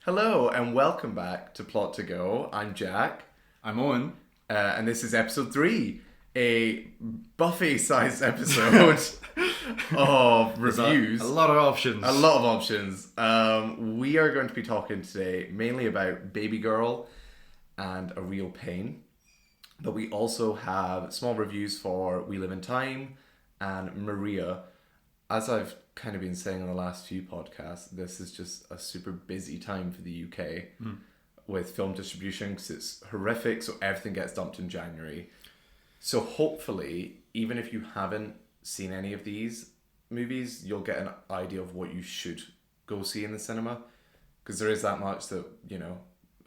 Hello and welcome back to Plot to Go. I'm Jack, I'm Owen. and this is episode 3, a Buffy-sized episode of reviews. A lot of options. A lot of options. We are going to be talking today mainly about Babygirl and A Real Pain, but we also have small reviews for We Live in Time and Maria. As I've kind of been saying in the last few podcasts, this is just a super busy time for the UK with film distribution because it's horrific, so everything gets dumped in January. So hopefully, even if you haven't seen any of these movies, you'll get an idea of what you should go see in the cinema, because there is that much that,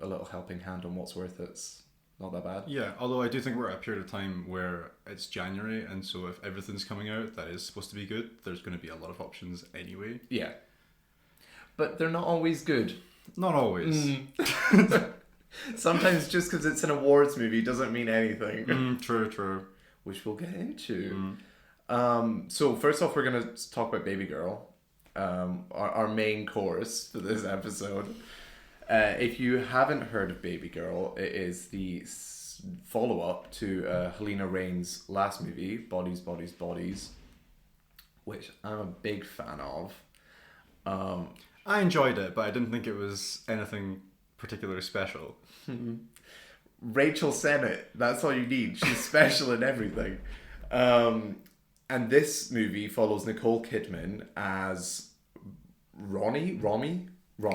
a little helping hand on what's worth it's not that bad. Yeah, although I do think we're at a period of time where it's January, and so if everything's coming out that is supposed to be good, there's going to be a lot of options anyway. Yeah. But they're not always good. Not always. Sometimes just because it's an awards movie doesn't mean anything. True. Which we'll get into. So first off, we're going to talk about Babygirl, our main course for this episode. If you haven't heard of Babygirl, it is the follow-up to Helena Rain's last movie, Bodies, Bodies, Bodies, which I'm a big fan of. I enjoyed it, but I didn't think it was anything particularly special. Rachel Sennett, that's all you need. She's special in everything. And this movie follows Nicole Kidman as Romy?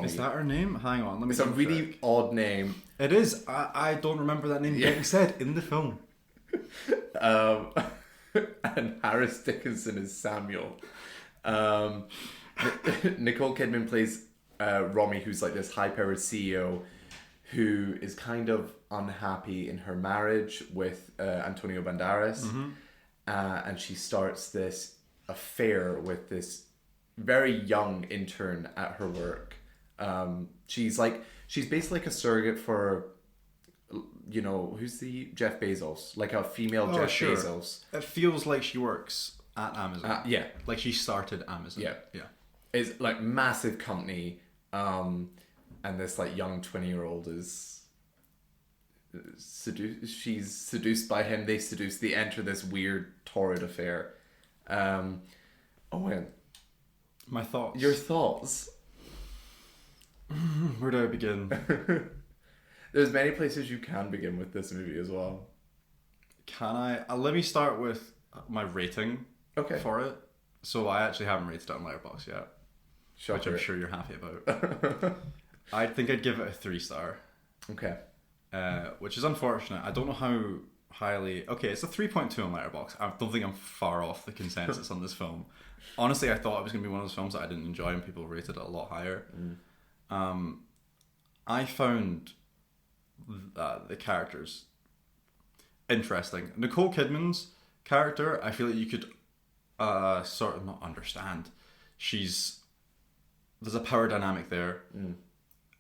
Is that her name? Hang on, let me It's a really odd name. It is. I don't remember that name getting said in the film. And Harris Dickinson is Samuel. Nicole Kidman plays Romy, who's like this high-powered CEO who is kind of unhappy in her marriage with Antonio Banderas. And she starts this affair with this very young intern at her work. She's basically like a surrogate for, who's the Jeff Bezos, like a female Bezos. It feels like she works at Amazon. Yeah. Like she started Amazon. Yeah. It's like massive company, and this like young 20-year-old is seduced. She's seduced by him. They enter this weird torrid affair. Owen, My thoughts. your thoughts? Where do I begin? There's many places you can begin with this movie as well. Can I? Let me start with my rating for it. So I actually haven't rated it on Letterboxd yet, which I'm sure you're happy about. I think I'd give it a 3-star. Okay. Which is unfortunate. I don't know how highly... Okay, it's a 3.2 on Letterboxd. I don't think I'm far off the consensus on this film. Honestly, I thought it was going to be one of those films that I didn't enjoy and people rated it a lot higher. I found the characters interesting. Nicole Kidman's character, I feel like you could sort of not understand. There's a power dynamic there.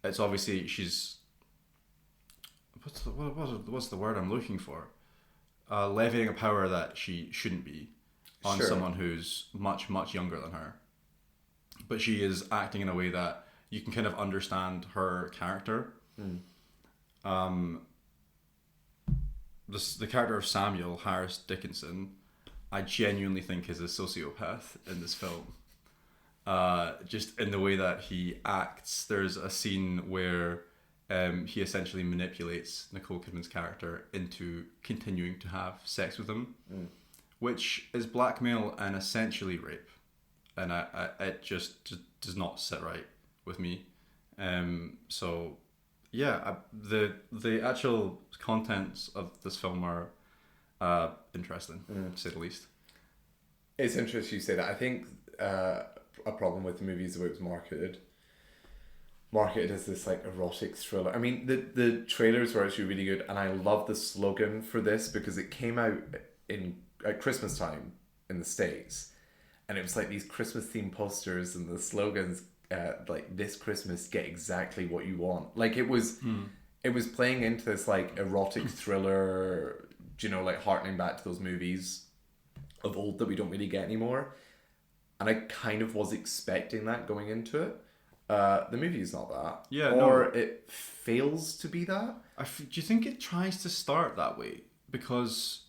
It's obviously she's... What's the word I'm looking for? Levying a power that she shouldn't be on someone who's much, much younger than her. But she is acting in a way that you can kind of understand her character. The character of Samuel Harris Dickinson, I genuinely think is a sociopath in this film. Just in the way that he acts. There's a scene where he essentially manipulates Nicole Kidman's character into continuing to have sex with him, which is blackmail and essentially rape. And it just does not sit right with me. The actual contents of this film are interesting, to say the least. It's interesting you say that. I think a problem with the movie is the way it was marketed as this like erotic thriller. I mean, the trailers were actually really good, and I love the slogan for this because it came out at Christmas time in the States, and it was like these Christmas themed posters and the slogans like this Christmas get exactly what you want. Like it was playing into this like erotic thriller, like harkening back to those movies of old that we don't really get anymore. And I kind of was expecting that going into it. The movie is not that. Yeah, or no. it fails to be that. Do you think it tries to start that way? Because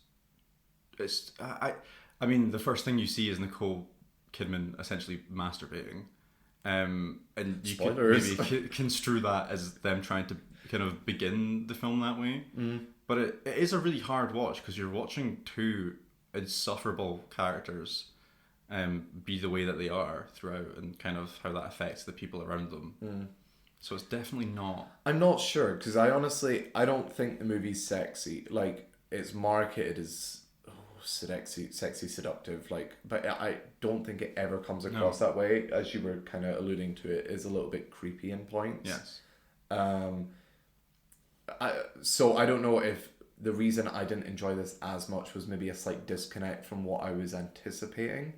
I mean, the first thing you see is Nicole Kidman essentially masturbating, and you Spoilers. could maybe construe that as them trying to kind of begin the film that way. But it is a really hard watch because you're watching two insufferable characters be the way that they are throughout, and kind of how that affects the people around them. So it's definitely not. I'm not sure because I don't think the movie's sexy. Like it's marketed as sexy, seductive. Like, but I don't think it ever comes across that way. As you were kind of alluding to, it is a little bit creepy in points. Yes. So I don't know if the reason I didn't enjoy this as much was maybe a slight disconnect from what I was anticipating.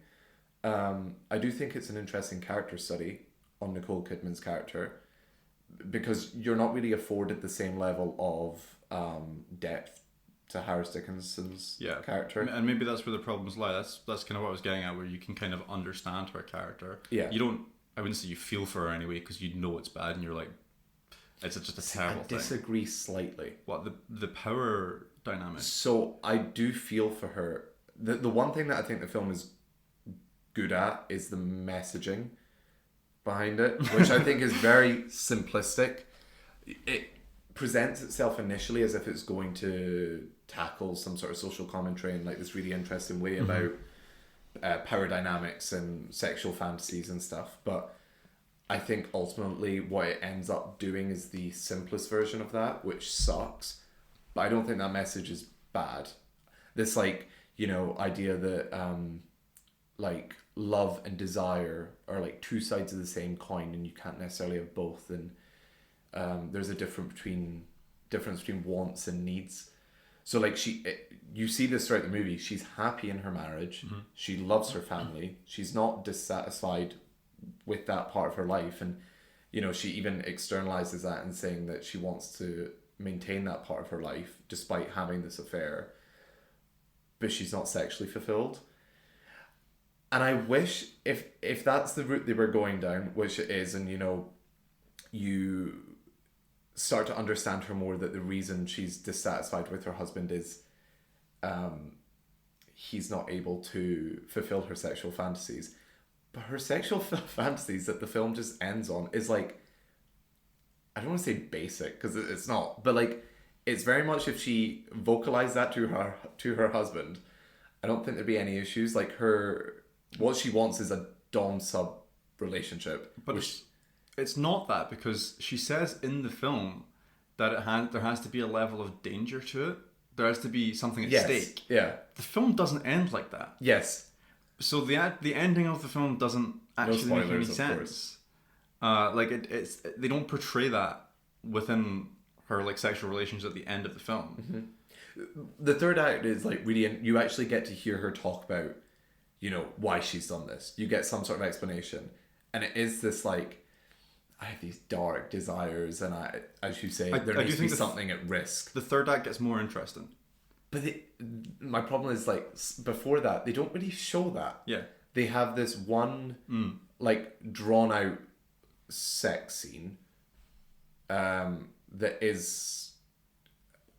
I do think it's an interesting character study on Nicole Kidman's character because you're not really afforded the same level of depth to Harris Dickinson's character. And maybe that's where the problems lie. That's kind of what I was getting at, where you can kind of understand her character. Yeah. You don't, I wouldn't say you feel for her anyway, because you know it's bad and you're like, it's just a terrible thing. I disagree slightly. What, the power dynamic? So I do feel for her. The one thing that I think the film is good at is the messaging behind it, which I think is very simplistic. It presents itself initially as if it's going to tackle some sort of social commentary in like this really interesting way about power dynamics and sexual fantasies and stuff, but I think ultimately what it ends up doing is the simplest version of that, which sucks. But I don't think that message is bad. This idea that like love and desire are like two sides of the same coin and you can't necessarily have both, and there's a difference between wants and needs. So like you see this throughout the movie. She's happy in her marriage. She loves her family. She's not dissatisfied with that part of her life, and she even externalizes that and saying that she wants to maintain that part of her life despite having this affair, but she's not sexually fulfilled. And I wish if that's the route they were going down, which it is, and you start to understand her more, that the reason she's dissatisfied with her husband is he's not able to fulfill her sexual fantasies. But her sexual fantasies that the film just ends on is like, I don't want to say basic because it's not, but like it's very much if she vocalized that to her husband, I don't think there'd be any issues. Like what she wants is a dom sub relationship. But it's not that, because she says in the film that there has to be a level of danger to it. There has to be something at stake. Yeah. The film doesn't end like that. Yes. So the ending of the film doesn't actually make any sense. Like it's they don't portray that within her like sexual relations at the end of the film. The third act is like really, you actually get to hear her talk about, why she's done this. You get some sort of explanation, and it is this like, I have these dark desires, and as you say, there needs to be something at risk. The third act gets more interesting. But my problem is like before that, they don't really show that. Yeah. They have this one like drawn out sex scene that is,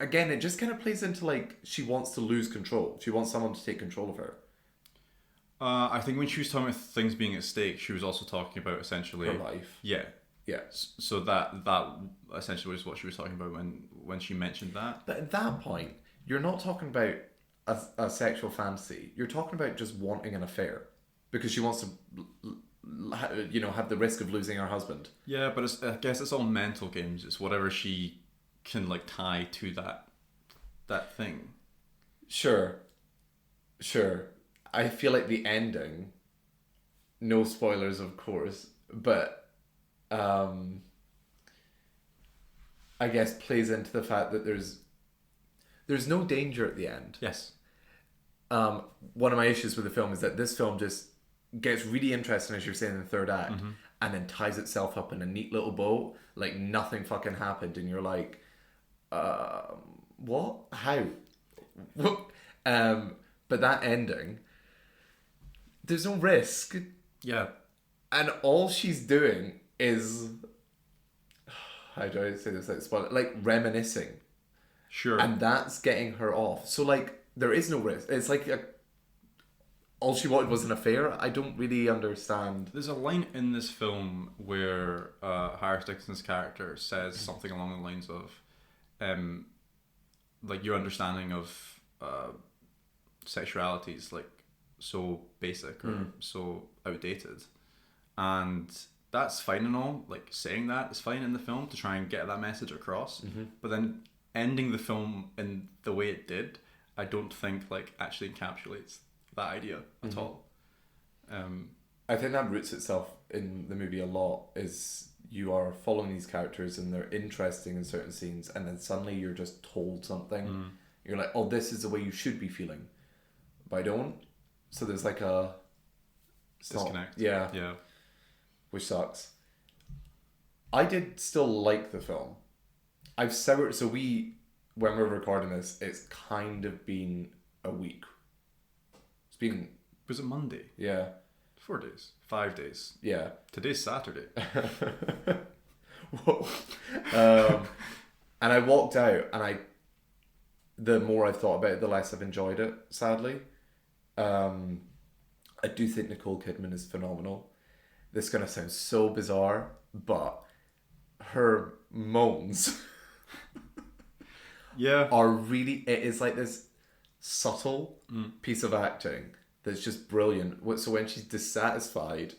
again, it just kind of plays into like she wants to lose control. She wants someone to take control of her. I think when she was talking about things being at stake, she was also talking about essentially Her life. Yeah. Yeah. So that essentially was what she was talking about when she mentioned that. But at that point, you're not talking about a sexual fantasy. You're talking about just wanting an affair because she wants to, have the risk of losing her husband. Yeah, but I guess it's all mental games. It's whatever she can like tie to that thing. Sure. I feel like the ending, no spoilers of course, but I guess plays into the fact that there's no danger at the end. Yes. One of my issues with the film is that this film just gets really interesting, as you're saying, in the third act, and then ties itself up in a neat little bow, like nothing fucking happened, and you're like, what? How? But that ending, there's no risk. Yeah. And all she's doing is, how do I say this, like reminiscing, Sure. and that's getting her off. So like there is no risk. It's like all she wanted was an affair. I don't really understand. There's a line in this film where Harris Dickinson's character says something along the lines of, like, your understanding of sexuality is like so basic or so outdated, and that's fine and all. Like, saying that is fine in the film to try and get that message across, but then ending the film in the way it did, I don't think like actually encapsulates that idea at all. I think that roots itself in the movie a lot. Is you are following these characters and they're interesting in certain scenes, and then suddenly you're just told something. You're like, oh, this is the way you should be feeling, but I don't. So there's like a Disconnect. Yeah, which sucks. I did still like the film. I've soured. So when we're recording this, it's kind of been a week. It's been, Was it Monday? yeah, 4 days, 5 days. yeah. Today's Saturday. Whoa. And I walked out, and the more I've thought about it, the less I've enjoyed it, sadly. I do think Nicole Kidman is phenomenal. This is going to sound so bizarre, but her moans Yeah. are really, it is like this subtle piece of acting that's just brilliant. So when she's dissatisfied,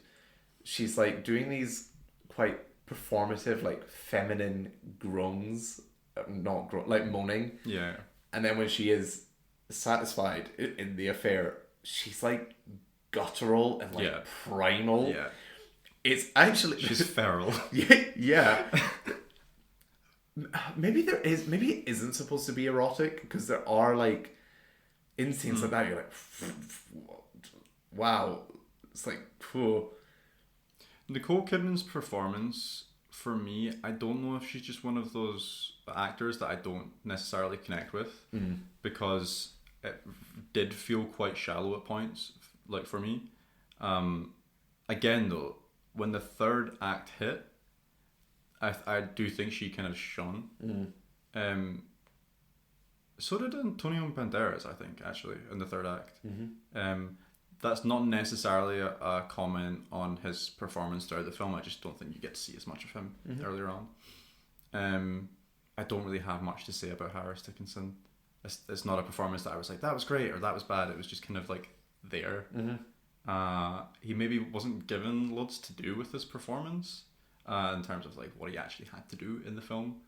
she's like doing these quite performative, like feminine groans, like moaning. Yeah. And then when she is satisfied in the affair, she's like guttural and like primal. Yeah. It's actually She's feral. yeah. Maybe it isn't supposed to be erotic, because there are like in scenes like that you're like, wow, it's like cool. Nicole Kidman's performance, for me, I don't know if she's just one of those actors that I don't necessarily connect with, because it did feel quite shallow at points, like for me. Again though, when the third act hit, I do think she kind of shone. So did Antonio Banderas, I think, actually, in the third act. That's not necessarily a comment on his performance throughout the film. I just don't think you get to see as much of him earlier on. I don't really have much to say about Harris Dickinson. It's not a performance that I was like, that was great or that was bad. It was just kind of like there. He maybe wasn't given loads to do with his performance in terms of like what he actually had to do in the film.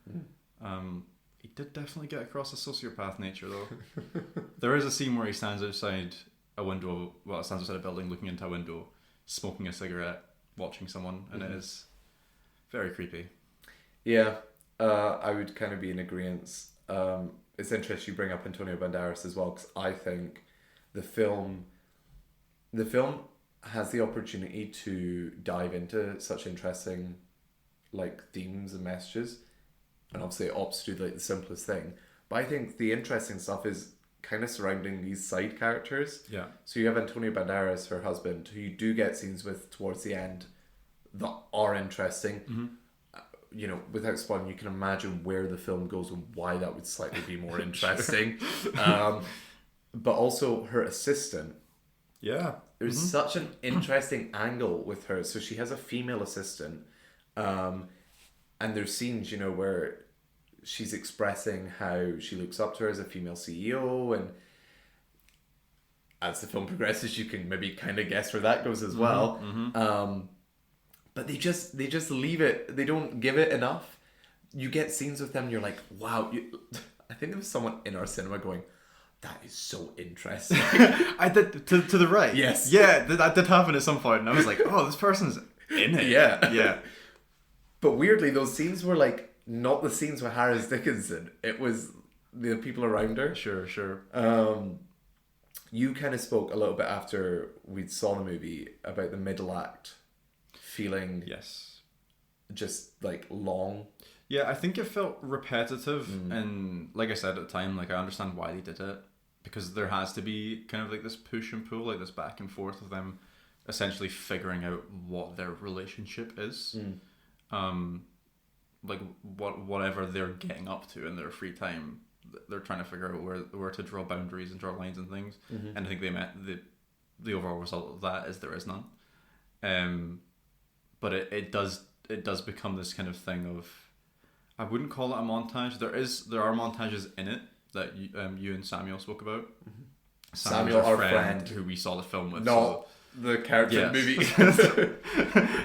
He did definitely get across a sociopath nature though. There is a scene where he stands outside a window, stands outside a building looking into a window, smoking a cigarette, watching someone, and it is very creepy. Yeah, I would kind of be in agreement. It's interesting you bring up Antonio Banderas as well, because I think the film has the opportunity to dive into such interesting like themes and messages, and obviously it opts to do like the simplest thing. But I think the interesting stuff is kind of surrounding these side characters. Yeah. So you have Antonio Banderas, her husband, who you do get scenes with towards the end that are interesting. You know, without spoiling, you can imagine where the film goes and why that would slightly be more interesting. But also her assistant. Yeah. There's such an interesting angle with her. So she has a female assistant, and there's scenes, you know, where she's expressing how she looks up to her as a female CEO, and as the film progresses, you can maybe kind of guess where that goes as well. But they just leave it. They don't give it enough. You get scenes with them, and you're like, wow. I think there was someone in our cinema going, that is so interesting. I did to the right. Yes. Yeah, that did happen at some point, and I was like, oh, this person's in it. Yeah. Yeah. But weirdly, those scenes were like not the scenes with Harris Dickinson. It was the people around her. Sure. You kind of spoke a little bit after we saw the movie about the middle act feeling just like long. Yeah, I think it felt repetitive, and like I said at the time, like I understand why they did it, because there has to be kind of like this push and pull, like this back and forth of them essentially figuring out what their relationship is. like whatever they're getting up to in their free time, they're trying to figure out where to draw boundaries and draw lines and things. And I think the overall result of that is there is none. But it does become this kind of thing of, I wouldn't call it a montage. There are montages in it that you and Samuel spoke about. Samuel, our friend, who we saw the film with. Not the character in the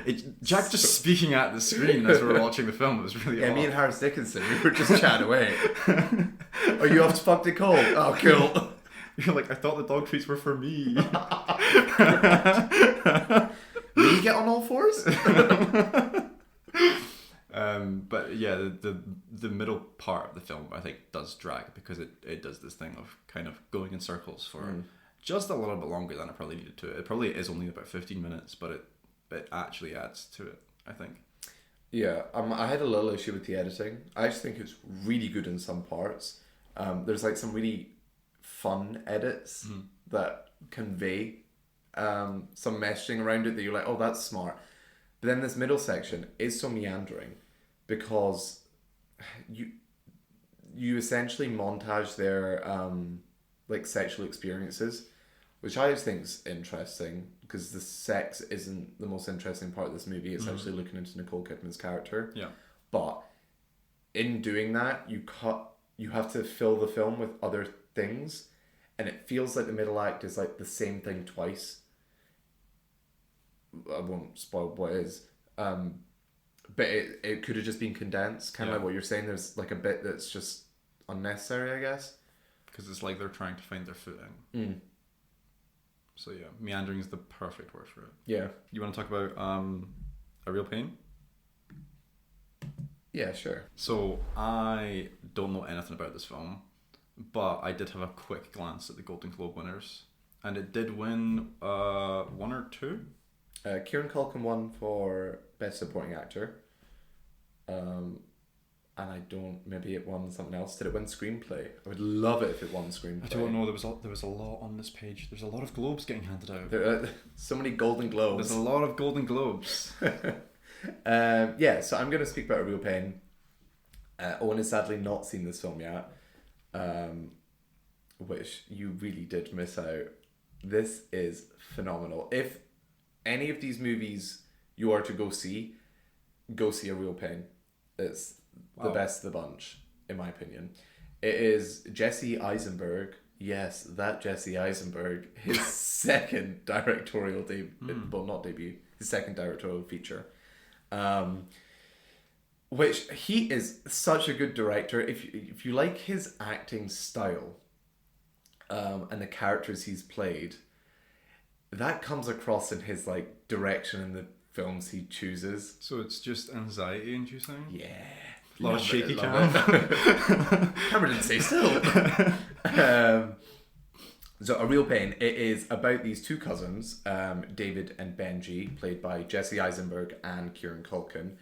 movie. Jack just speaking at the screen as we were watching the film was really odd. Me and Harris Dickinson, we were just chatting away. Are you off to fuck the cold? Oh, cool. You're like, I thought the dog treats were for me. Will you get on all fours? But yeah, the middle part of the film I think does drag because it does this thing of kind of going in circles for just a little bit longer than it probably needed to. It probably is only about 15 minutes, but it actually adds to it, I think. Yeah, I had a little issue with the editing. I just think it's really good in some parts. There's like some really fun edits that convey some messaging around it that you're like, oh, that's smart. But then this middle section is so meandering because you essentially montage their like sexual experiences, which I just think is interesting because the sex isn't the most interesting part of this movie. It's actually looking into Nicole Kidman's character. Yeah. But in doing that, you have to fill the film with other things, and it feels like the middle act is like the same thing twice. I won't spoil what it is. But it could have just been condensed, kind of like what you're saying. There's like a bit that's just unnecessary, I guess. Because it's like they're trying to find their footing. So yeah, meandering is the perfect word for it. Yeah. You want to talk about A Real Pain? Yeah, sure. So I don't know anything about this film, but I did have a quick glance at the Golden Globe winners, and it did win 1 or 2. Kieran Culkin won for Best Supporting Actor. And maybe it won something else. Did it win Screenplay? I would love it if it won Screenplay. I don't know, there was a lot on this page. There's a lot of globes getting handed out. There are so many Golden Globes. There's a lot of Golden Globes. Yeah, so I'm going to speak about A Real Pain. Owen has sadly not seen this film yet, which you really did miss out. This is phenomenal. If any of these movies you are to go see A Real Pain. It's the best of the bunch, in my opinion. It is Jesse Eisenberg. Yes, that Jesse Eisenberg. His second directorial debut. Well, not debut. His second directorial feature. Which he is such a good director. If you like his acting style and the characters he's played, that comes across in his like direction in the films he chooses. So it's just anxiety inducing? Yeah. A lot of shaky cam. Camera didn't stay still. So A Real Pain, it is about these two cousins, David and Benji, played by Jesse Eisenberg and Kieran Culkin.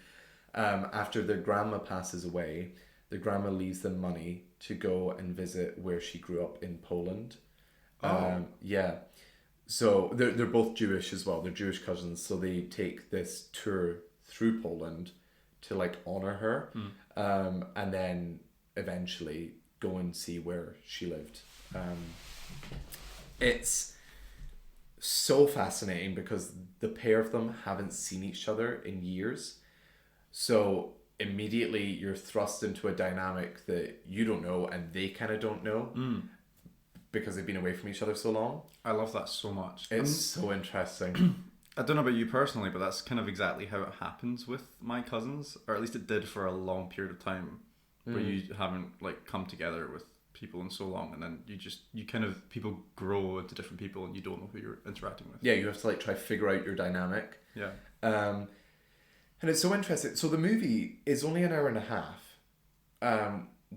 After their grandma passes away, the grandma leaves them money to go and visit where she grew up in Poland. Yeah. So they're both Jewish as well. They're Jewish cousins. So they take this tour through Poland to like honor her, and then eventually go and see where she lived. It's so fascinating because the pair of them haven't seen each other in years. So immediately you're thrust into a dynamic that you don't know and they kind of don't know because they've been away from each other so long. I love that so much. It's so interesting. I don't know about you personally, but that's kind of exactly how it happens with my cousins, or at least it did for a long period of time, where you haven't like come together with people in so long, and then you kind of people grow into different people, and you don't know who you're interacting with. Yeah, you have to like try to figure out your dynamic. Yeah. And it's so interesting. So the movie is only an hour and a half,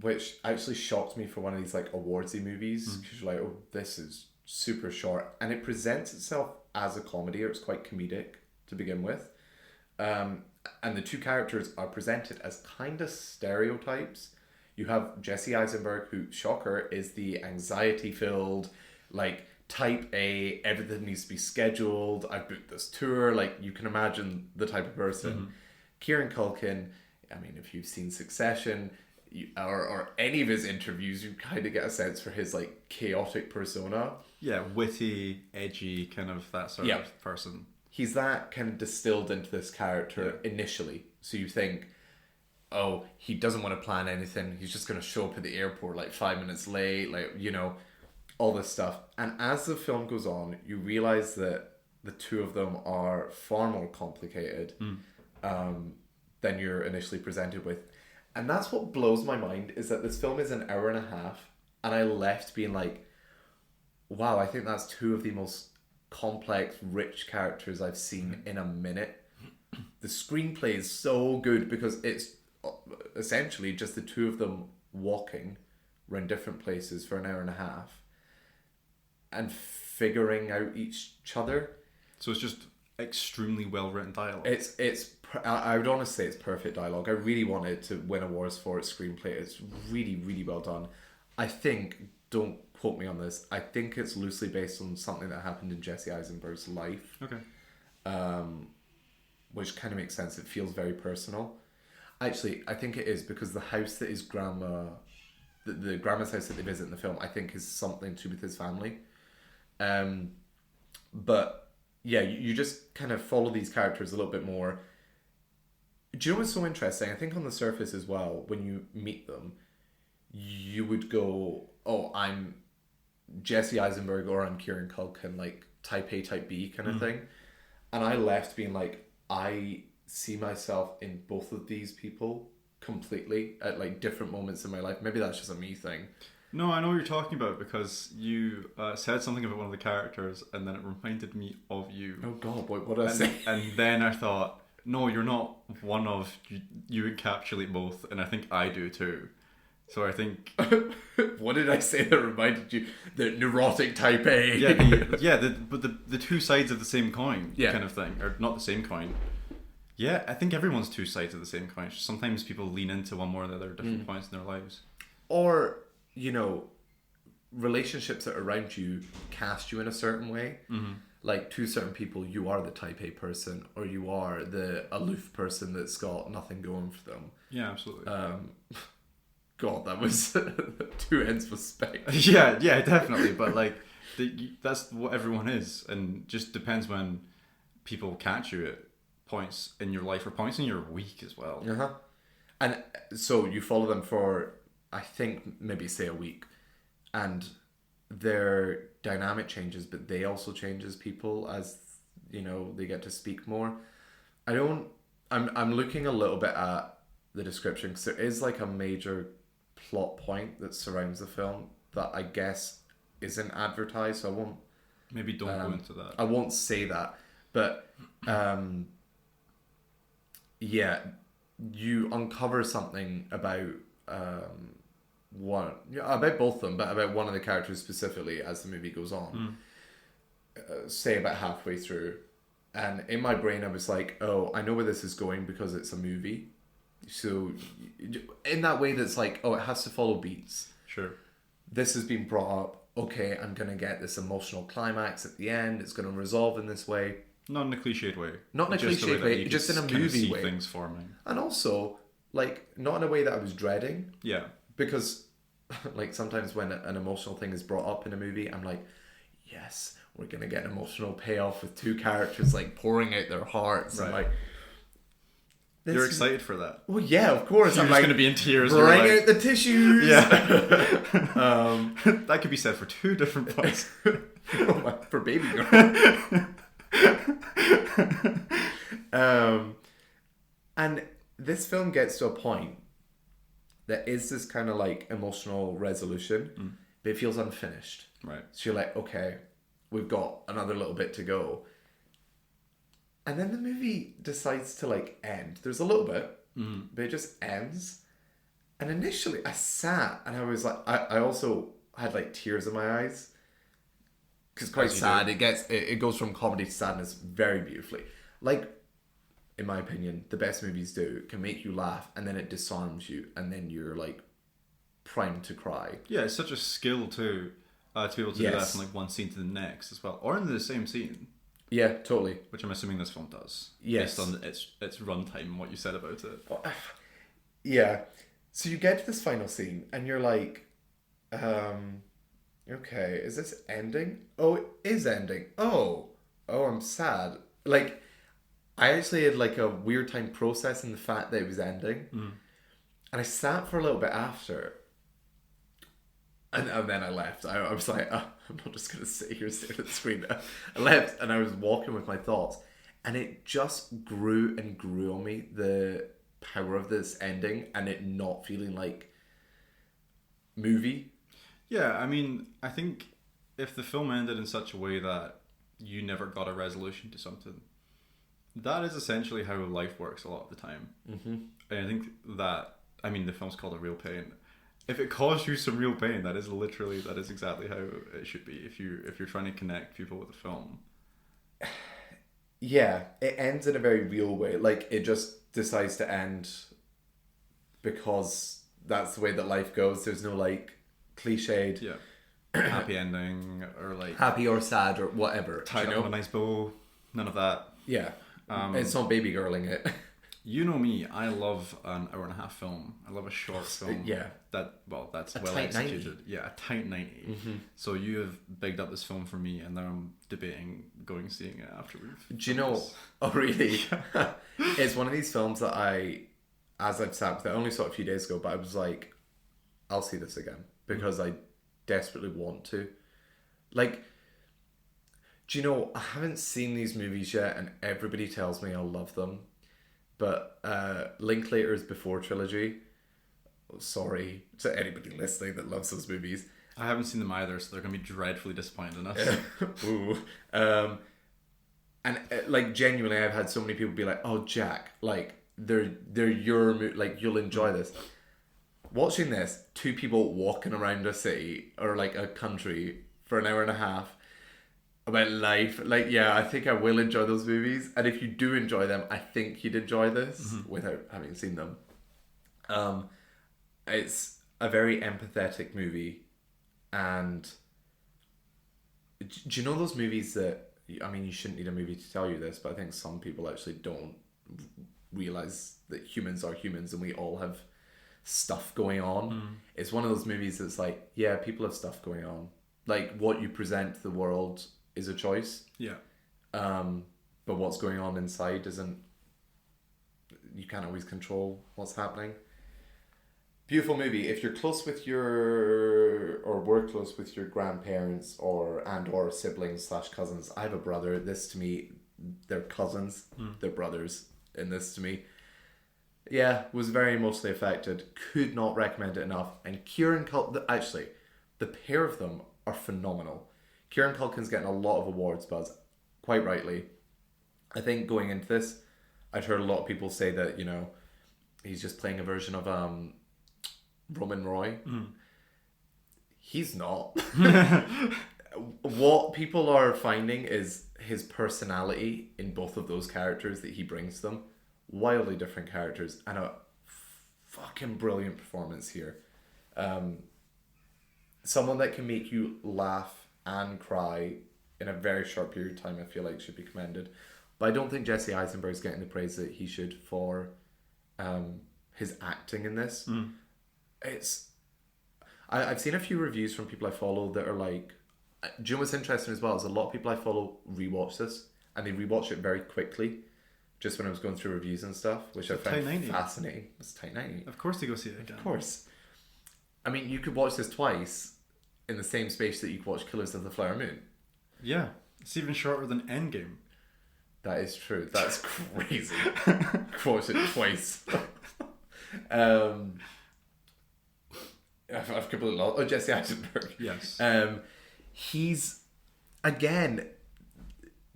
which actually shocked me for one of these like awardsy movies, because you're like, oh, this is super short, and it presents itself as a comedy, or it's quite comedic to begin with. And the two characters are presented as kind of stereotypes. You have Jesse Eisenberg, who, shocker, is the anxiety-filled, like, type A, everything needs to be scheduled, I've booked this tour, like, you can imagine the type of person. Kieran Culkin, I mean, if you've seen Succession or any of his interviews, you kind of get a sense for his like chaotic persona. Yeah, witty, edgy, kind of that sort of person. He's that kind of distilled into this character initially. So you think, oh, he doesn't want to plan anything. He's just going to show up at the airport like 5 minutes late, like, you know, all this stuff. And as the film goes on, you realize that the two of them are far more complicated than you're initially presented with. And that's what blows my mind, is that this film is an hour and a half, and I left being like, wow, I think that's two of the most complex, rich characters I've seen in a minute. The screenplay is so good because it's essentially just the two of them walking around different places for an hour and a half and figuring out each other. So it's just extremely well written dialogue. I would honestly say it's perfect dialogue. I really wanted to win awards for its screenplay. It's really, really well done. I think, don't quote me on this, I think it's loosely based on something that happened in Jesse Eisenberg's life. Okay. Which kind of makes sense. It feels very personal. Actually, I think it is, because the house that his grandma, the grandma's house that they visit in the film, I think is something to do with his family. But yeah, you just kind of follow these characters a little bit more. Do you know what's so interesting? I think on the surface as well, when you meet them, you would go, oh, I'm Jesse Eisenberg or I'm Kieran Culkin, like type A, type B kind of thing. And I left being like, I see myself in both of these people completely at like different moments in my life. Maybe that's just a me thing. No, I know what you're talking about, because you said something about one of the characters and then it reminded me of you. Oh God, what did I say? And then I thought, no, you're not one of, you encapsulate both, and I think I do too. So I think... What did I say that reminded you? The neurotic type A. But the two sides of the same coin kind of thing. Or not the same coin. Yeah, I think everyone's two sides of the same coin. Sometimes people lean into one more than the other at different points in their lives. Or, you know, relationships that are around you cast you in a certain way. Mm-hmm. Like, to certain people, you are the type A person, or you are the aloof person that's got nothing going for them. Yeah, absolutely. God, that was two ends of a spectrum. Yeah, definitely. But like, that's what everyone is, and just depends when people catch you at points in your life or points in your week as well. Uh-huh. And so you follow them for, I think, maybe say a week, and their dynamic changes, but they also change as people, as you know, they get to speak more. I'm looking a little bit at the description, because there is like a major plot point that surrounds the film that I guess isn't advertised, so I won't go into that. I won't say that, but yeah, you uncover something about about both of them, but about one of the characters specifically as the movie goes on. Say about halfway through, and in my brain I was like, oh, I know where this is going because it's a movie. So in that way that's like, oh, it has to follow beats. Sure. This has been brought up. Okay, I'm going to get this emotional climax at the end. It's going to resolve in this way. Not in a cliched way. Not in a cliched way, just in a movie way. Things forming. And also, like, not in a way that I was dreading. Yeah. Because, like, sometimes when an emotional thing is brought up in a movie, I'm like, yes, we're going to get an emotional payoff with two characters, like, pouring out their hearts. Right. And, like... You're excited for that. Well, yeah, of course. You're I'm just like, going to be in tears. Bring out the tissues. Yeah. That could be said for two different points. For Babygirl. And this film gets to a point that is this kind of like emotional resolution, but it feels unfinished. Right. So you're like, okay, we've got another little bit to go. And then the movie decides to like end. There's a little bit, but it just ends. And initially I sat and I was like, I also had like tears in my eyes. Because it's quite sad. It goes from comedy to sadness very beautifully. Like, in my opinion, the best movies do can make you laugh and then it disarms you and then you're like primed to cry. Yeah, it's such a skill too, to be able to do that from like one scene to the next as well, or in the same scene. Yeah, totally. which I'm assuming this film does. Yes. Based on its runtime and what you said about it. Yeah. So you get to this final scene and you're like, okay, is this ending? Oh, it is ending. Oh, I'm sad. Like, I actually had like a weird time processing the fact that it was ending. And I sat for a little bit after. And then I left. I was like, oh, I'm not just going to sit here staring at the screen. I left and I was walking with my thoughts. And it just grew and grew on me, the power of this ending and it not feeling like movie. Yeah, I mean, I think if the film ended in such a way that you never got a resolution to something, that is essentially how life works a lot of the time. Mm-hmm. And I think that, I mean, the film's called A Real Pain. If it caused you some real pain, that is exactly how it should be. If you're trying to connect people with the film. Yeah, it ends in a very real way. Like, it just decides to end because that's the way that life goes. There's no, like, cliched... Yeah. Happy ending, or, like... happy or sad or whatever. Tied up in a nice bow. None of that. Yeah. It's not Babygirling it. You know me, I love an hour-and-a-half film. I love a short film. Yeah. That's A well tight executed. 90. Yeah, a tight 90. Mm-hmm. So you have bigged up this film for me, and now I'm debating seeing it after we've... Do you know... Oh, really? It's one of these films that as I've sat with it, I only saw it a few days ago, but I was like, I'll see this again. Because I desperately want to. Like... Do you know, I haven't seen these movies yet, and everybody tells me I love them. But Linklater's Before trilogy, sorry to anybody listening that loves those movies. I haven't seen them either, so they're going to be dreadfully disappointed in us. Ooh. And like, genuinely, I've had so many people be like, oh, Jack, like, they're your like, you'll enjoy this. Watching this, two people walking around a city or like a country for an hour and a half about life, like, yeah, I think I will enjoy those movies. And if you do enjoy them, I think you'd enjoy this without having seen them. It's a very empathetic movie. And do you know those movies that, I mean, you shouldn't need a movie to tell you this, but I think some people actually don't realize that humans are humans and we all have stuff going on. It's one of those movies that's like, yeah, people have stuff going on. Like, what you present to the world is a choice. Yeah. But what's going on inside isn't... You can't always control what's happening. Beautiful movie. If you're close with or were close with your grandparents or siblings / cousins. I have a brother. This to me, they're cousins. They're brothers in this to me. Yeah, was very emotionally affected. Could not recommend it enough. And Kieran Culkin... Actually, the pair of them are phenomenal. Kieran Culkin's getting a lot of awards buzz, quite rightly. I think going into this, I'd heard a lot of people say that, you know, he's just playing a version of Roman Roy. He's not. What people are finding is his personality in both of those characters that he brings to them. Wildly different characters and a fucking brilliant performance here. Someone that can make you laugh and cry in a very short period of time, I feel like should be commended. But I don't think Jesse Eisenberg's getting the praise that he should for his acting in this. I've seen a few reviews from people I follow that are like, do you know what's interesting as well is a lot of people I follow rewatch this and they rewatch it very quickly. Just when I was going through reviews and stuff, which I found fascinating. It's tight 90. Of course they go see it again. Of course. I mean, you could watch this twice in the same space that you could watch Killers of the Flower Moon. Yeah. It's even shorter than Endgame. That is true. That's crazy. Watch it twice. I've completely lost... Oh, Jesse Eisenberg. Yes. He's... Again,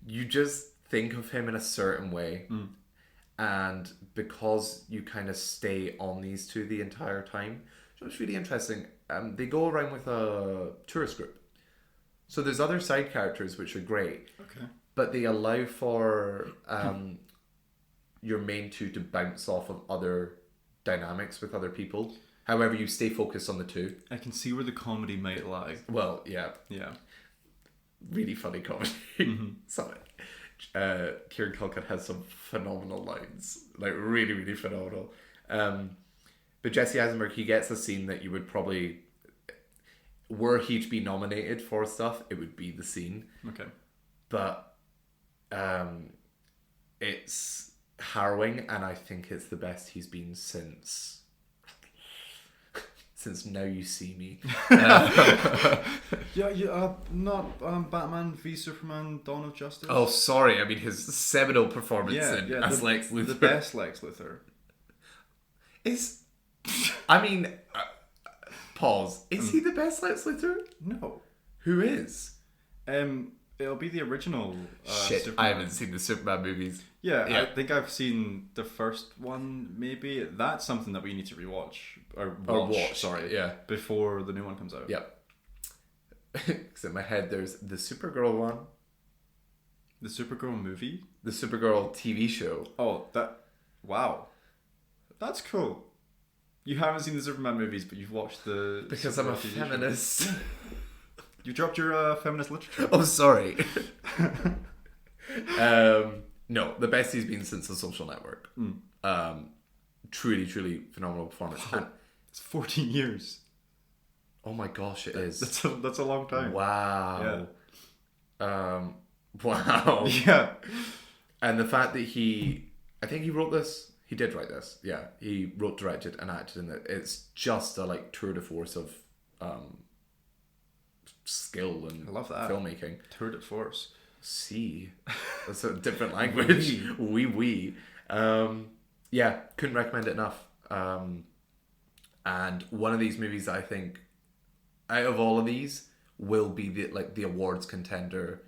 you just think of him in a certain way. And because you kind of stay on these two the entire time... So it's really interesting. They go around with a tourist group. So there's other side characters which are great. Okay. But they allow for your main two to bounce off of other dynamics with other people. However, you stay focused on the two. I can see where the comedy might lie. Well, yeah. Yeah. Really funny comedy. So, Kieran Culkin has some phenomenal lines, like really, really phenomenal. But Jesse Eisenberg, he gets a scene that you would probably, were he to be nominated for stuff, it would be the scene. Okay. But it's harrowing, and I think it's the best he's been since Now You See Me. Not Batman v Superman: Dawn of Justice. Oh, sorry. I mean, his seminal performance as Lex Luthor. The best Lex Luthor. Is, I mean, pause. Is he the best Lex Luthor? No. Who is? It'll be the original. Shit, Superman. I haven't seen the Superman movies. Yeah, I think I've seen the first one. Maybe that's something that we need to rewatch or watch. Sorry, yeah, before the new one comes out. Yep. Because in my head, there's the Supergirl one, the Supergirl movie, the Supergirl TV show. Oh, wow, that's cool. You haven't seen the Superman movies, but you've watched the. Because Supergirl I'm a TV feminist. show. You dropped your feminist literature. Oh, sorry. No, the best he's been since The Social Network. Truly, truly phenomenal performance. Wow. It's 14 years. Oh my gosh, it is. That's a long time. Wow. Yeah. Wow. Yeah. And the fact that I think he wrote this. He did write this. Yeah. He wrote, directed, and acted in it. It's just a like tour de force of skill and I love that. filmmaking. Tour de force. See, that's a different language. Oui. Yeah, couldn't recommend it enough. And one of these movies, I think, out of all of these, will be the awards contender.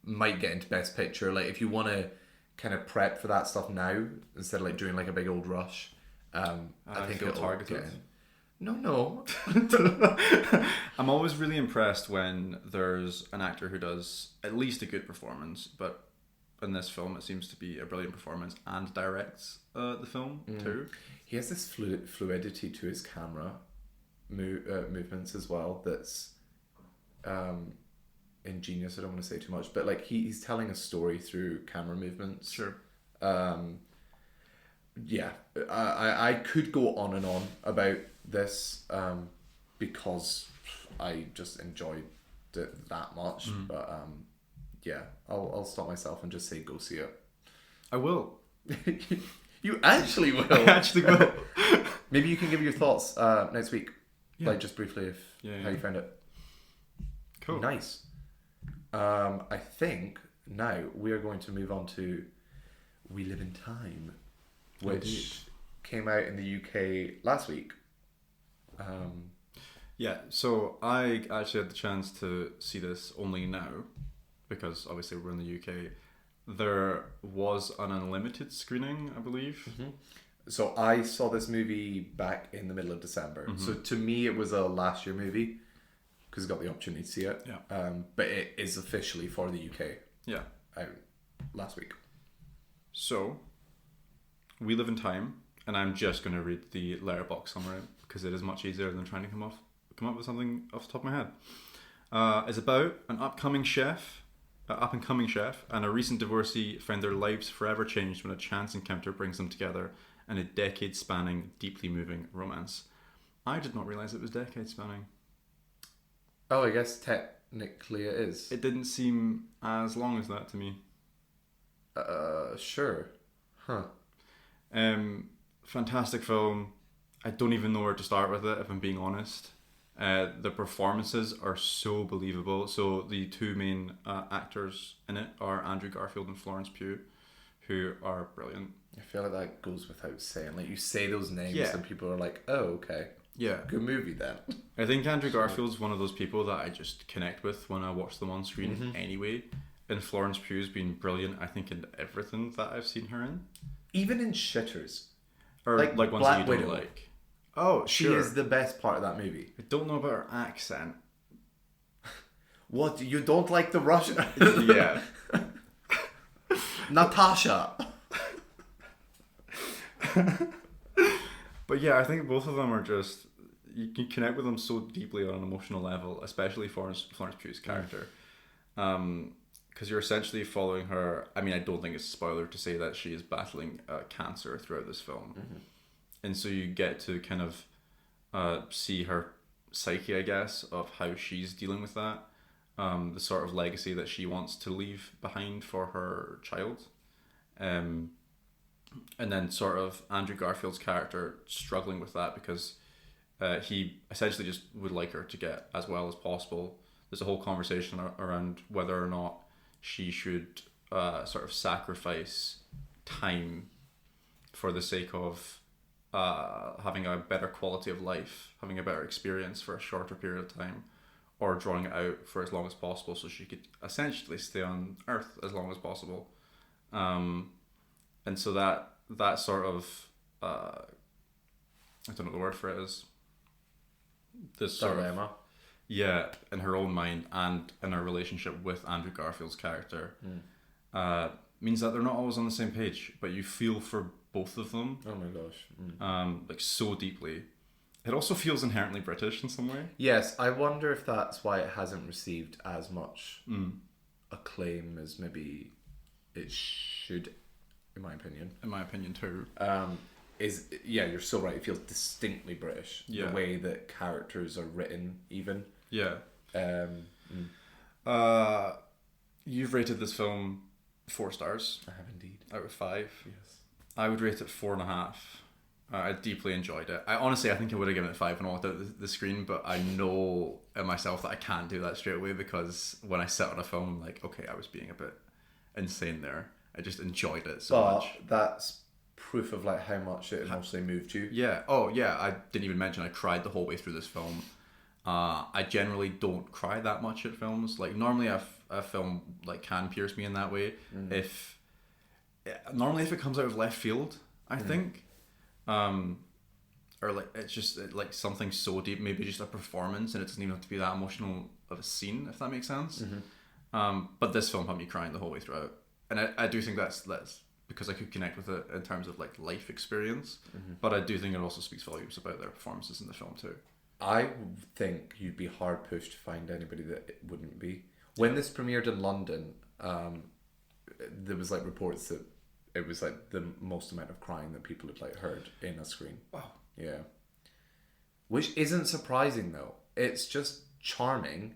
Might get into Best Picture. Like if you want to kind of prep for that stuff now instead of like doing like a big old rush. I think feel it'll targeted. No. I'm always really impressed when there's an actor who does at least a good performance, but in this film it seems to be a brilliant performance and directs the film too. He has this fluidity to his camera movements as well that's ingenious. I don't want to say too much, but like he's telling a story through camera movements. Sure. Yeah, I could go on and on about this because I just enjoyed it that much. But yeah, I'll stop myself and just say go see it. I will. You actually will. I actually will. Maybe you can give your thoughts next week, Yeah. like just briefly how you found it. Cool. Nice. I think now we are going to move on to We Live in Time, which came out in the UK last week. Yeah, so I actually had the chance to see this only now because obviously we're in the UK. There was an unlimited screening, I believe. So I saw this movie back in the middle of December. So to me, it was a last year movie because I got the opportunity to see it. Yeah. But it is officially for the UK. Yeah. Out last week. So, We Live in Time, and I'm just going to read the letterbox summary because it is much easier than trying to come up with something off the top of my head. It's about an up-and-coming chef, and a recent divorcee find their lives forever changed when a chance encounter brings them together in a decade-spanning, deeply moving romance. I did not realise it was decade-spanning. Oh, I guess technically it is. It didn't seem as long as that to me. Sure. Huh. Fantastic film. I don't even know where to start with it, if I'm being honest. The performances are so believable. So the two main actors in it are Andrew Garfield and Florence Pugh, who are brilliant. I feel like that goes without saying. Like you say those names and people are like, oh, okay. Yeah. Good movie then. I think Andrew Garfield's one of those people that I just connect with when I watch them on screen anyway. And Florence Pugh's been brilliant, I think, in everything that I've seen her in. Even in shitters. Or like ones that you don't Widow. like. Oh, She sure. is the best part of that movie. I don't know about her accent. What? You don't like the Russian? Yeah. Natasha. But yeah, I think both of them are just, you can connect with them so deeply on an emotional level, especially Florence Pugh's character. because you're essentially following her. I mean, I don't think it's a spoiler to say that she is battling cancer throughout this film, and so you get to kind of see her psyche, I guess, of how she's dealing with that, the sort of legacy that she wants to leave behind for her child, and then sort of Andrew Garfield's character struggling with that because he essentially just would like her to get as well as possible. There's a whole conversation around whether or not she should sort of sacrifice time for the sake of having a better quality of life, having a better experience for a shorter period of time, or drawing it out for as long as possible so she could essentially stay on Earth as long as possible. And so that sort of I don't know what the word for it is. This sort dilemma. of, yeah, in her own mind and in her relationship with Andrew Garfield's character, means that they're not always on the same page, but you feel for both of them. Oh my gosh. Like so deeply. It also feels inherently British in some way. Yes, I wonder if that's why it hasn't received as much acclaim as maybe it should, in my opinion. In my opinion too. You're so right. It feels distinctly British. Yeah. The way that characters are written, even. Yeah. You've rated this film 4 stars. I have indeed. Out of 5. Yes. I would rate it 4.5. I deeply enjoyed it. I think I would have given it 5 when I walked out the screen, but I know in myself that I can't do that straight away because when I sit on a film, I'm like, okay, I was being a bit insane there. I just enjoyed it so much. That's proof of like how much it emotionally moved you. Yeah. Oh, yeah. I didn't even mention I cried the whole way through this film. I generally don't cry that much at films. Like normally, a film like can pierce me in that way. If it comes out of left field, I think, or like it's just like something so deep, maybe just a performance, and it doesn't even have to be that emotional of a scene, if that makes sense. But this film had me crying the whole way throughout, and I do think that's because I could connect with it in terms of like life experience. But I do think it also speaks volumes about their performances in the film too. I think you'd be hard pushed to find anybody that it wouldn't be. When this premiered in London, there was like reports that it was like the most amount of crying that people had like heard in a screen. Wow. Yeah. Which isn't surprising though. It's just charming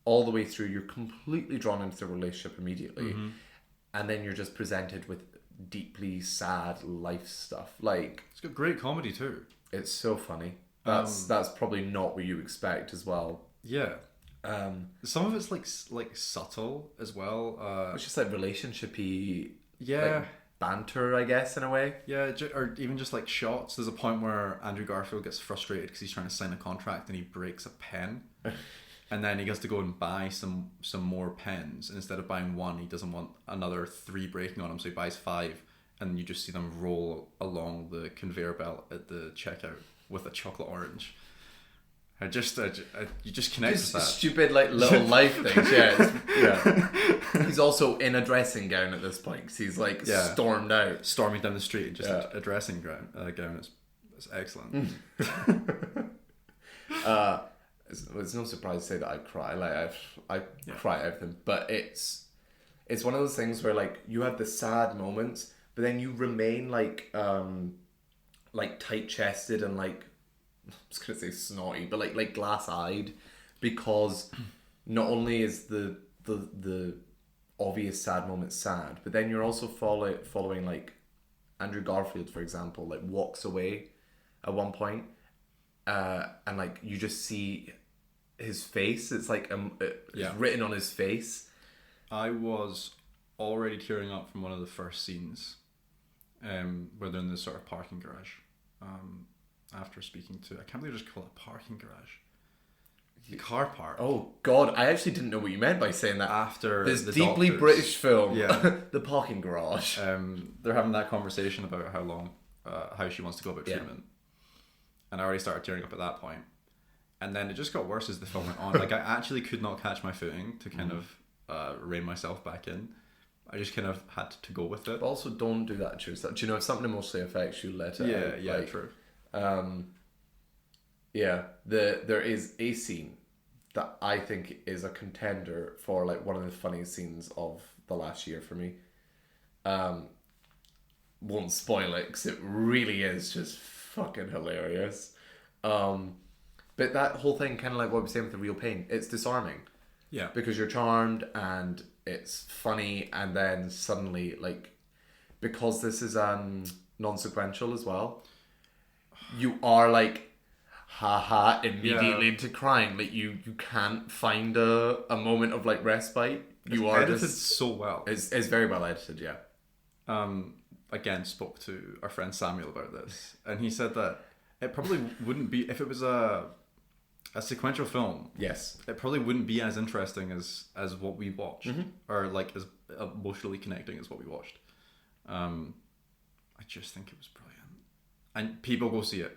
all the way through. You're completely drawn into the relationship immediately. And then you're just presented with deeply sad life stuff. Like It's got great comedy too. it's so funny. That's probably not what you expect as well. Yeah. Some of it's like subtle as well. It's just like relationshipy, Yeah. like banter, I guess, in a way. Yeah, or even just like shots. There's a point where Andrew Garfield gets frustrated because he's trying to sign a contract and he breaks a pen. And then he gets to go and buy some more pens. And instead of buying one, he doesn't want another 3 breaking on him, so he buys 5. And you just see them roll along the conveyor belt at the checkout with a chocolate orange. You just connect with that. Stupid like little life things. Yeah. He's also in a dressing gown at this point because he's like stormed out, storming down the street, just a dressing gown. It's excellent. It's no surprise to say that I cry. Like I cry at everything, but it's one of those things where like you have the sad moments, but then you remain like tight chested and like I was gonna say snotty, but like glass eyed, because not only is the obvious sad moment sad, but then you're also following like Andrew Garfield, for example, like walks away at one point, and like you just see his face. It's like it's written on his face. I was already tearing up from one of the first scenes, where they're in this sort of parking garage. After speaking to, I can't believe I just call it a parking garage. The car park. Oh God, I actually didn't know what you meant by saying that. After this the deeply doctors. British film, Yeah. The parking garage. They're having that conversation about how she wants to go about treatment, and I already started tearing up at that point. And then it just got worse as the film went on. Like I actually could not catch my footing to kind of rein myself back in. I just kind of had to go with it. But also, don't do that to yourself. Do you know, if something emotionally affects you, let it out. Yeah, true. There is a scene that I think is a contender for like one of the funniest scenes of the last year for me. Won't spoil it because it really is just fucking hilarious. But that whole thing, kind of like what we were saying with the real pain, it's disarming Yeah. because you're charmed and it's funny, and then suddenly, like, because this is non-sequential as well, you are like, haha, immediately into crying. Like you can't find a moment of like respite. You It's are edited just so well. it's very well edited, yeah. Again, spoke to our friend Samuel about this, and he said that it probably wouldn't be, if it was a sequential film. Yes. It probably wouldn't be as interesting as what we watched, or like as emotionally connecting as what we watched. I just think it was brilliant, and people go see it.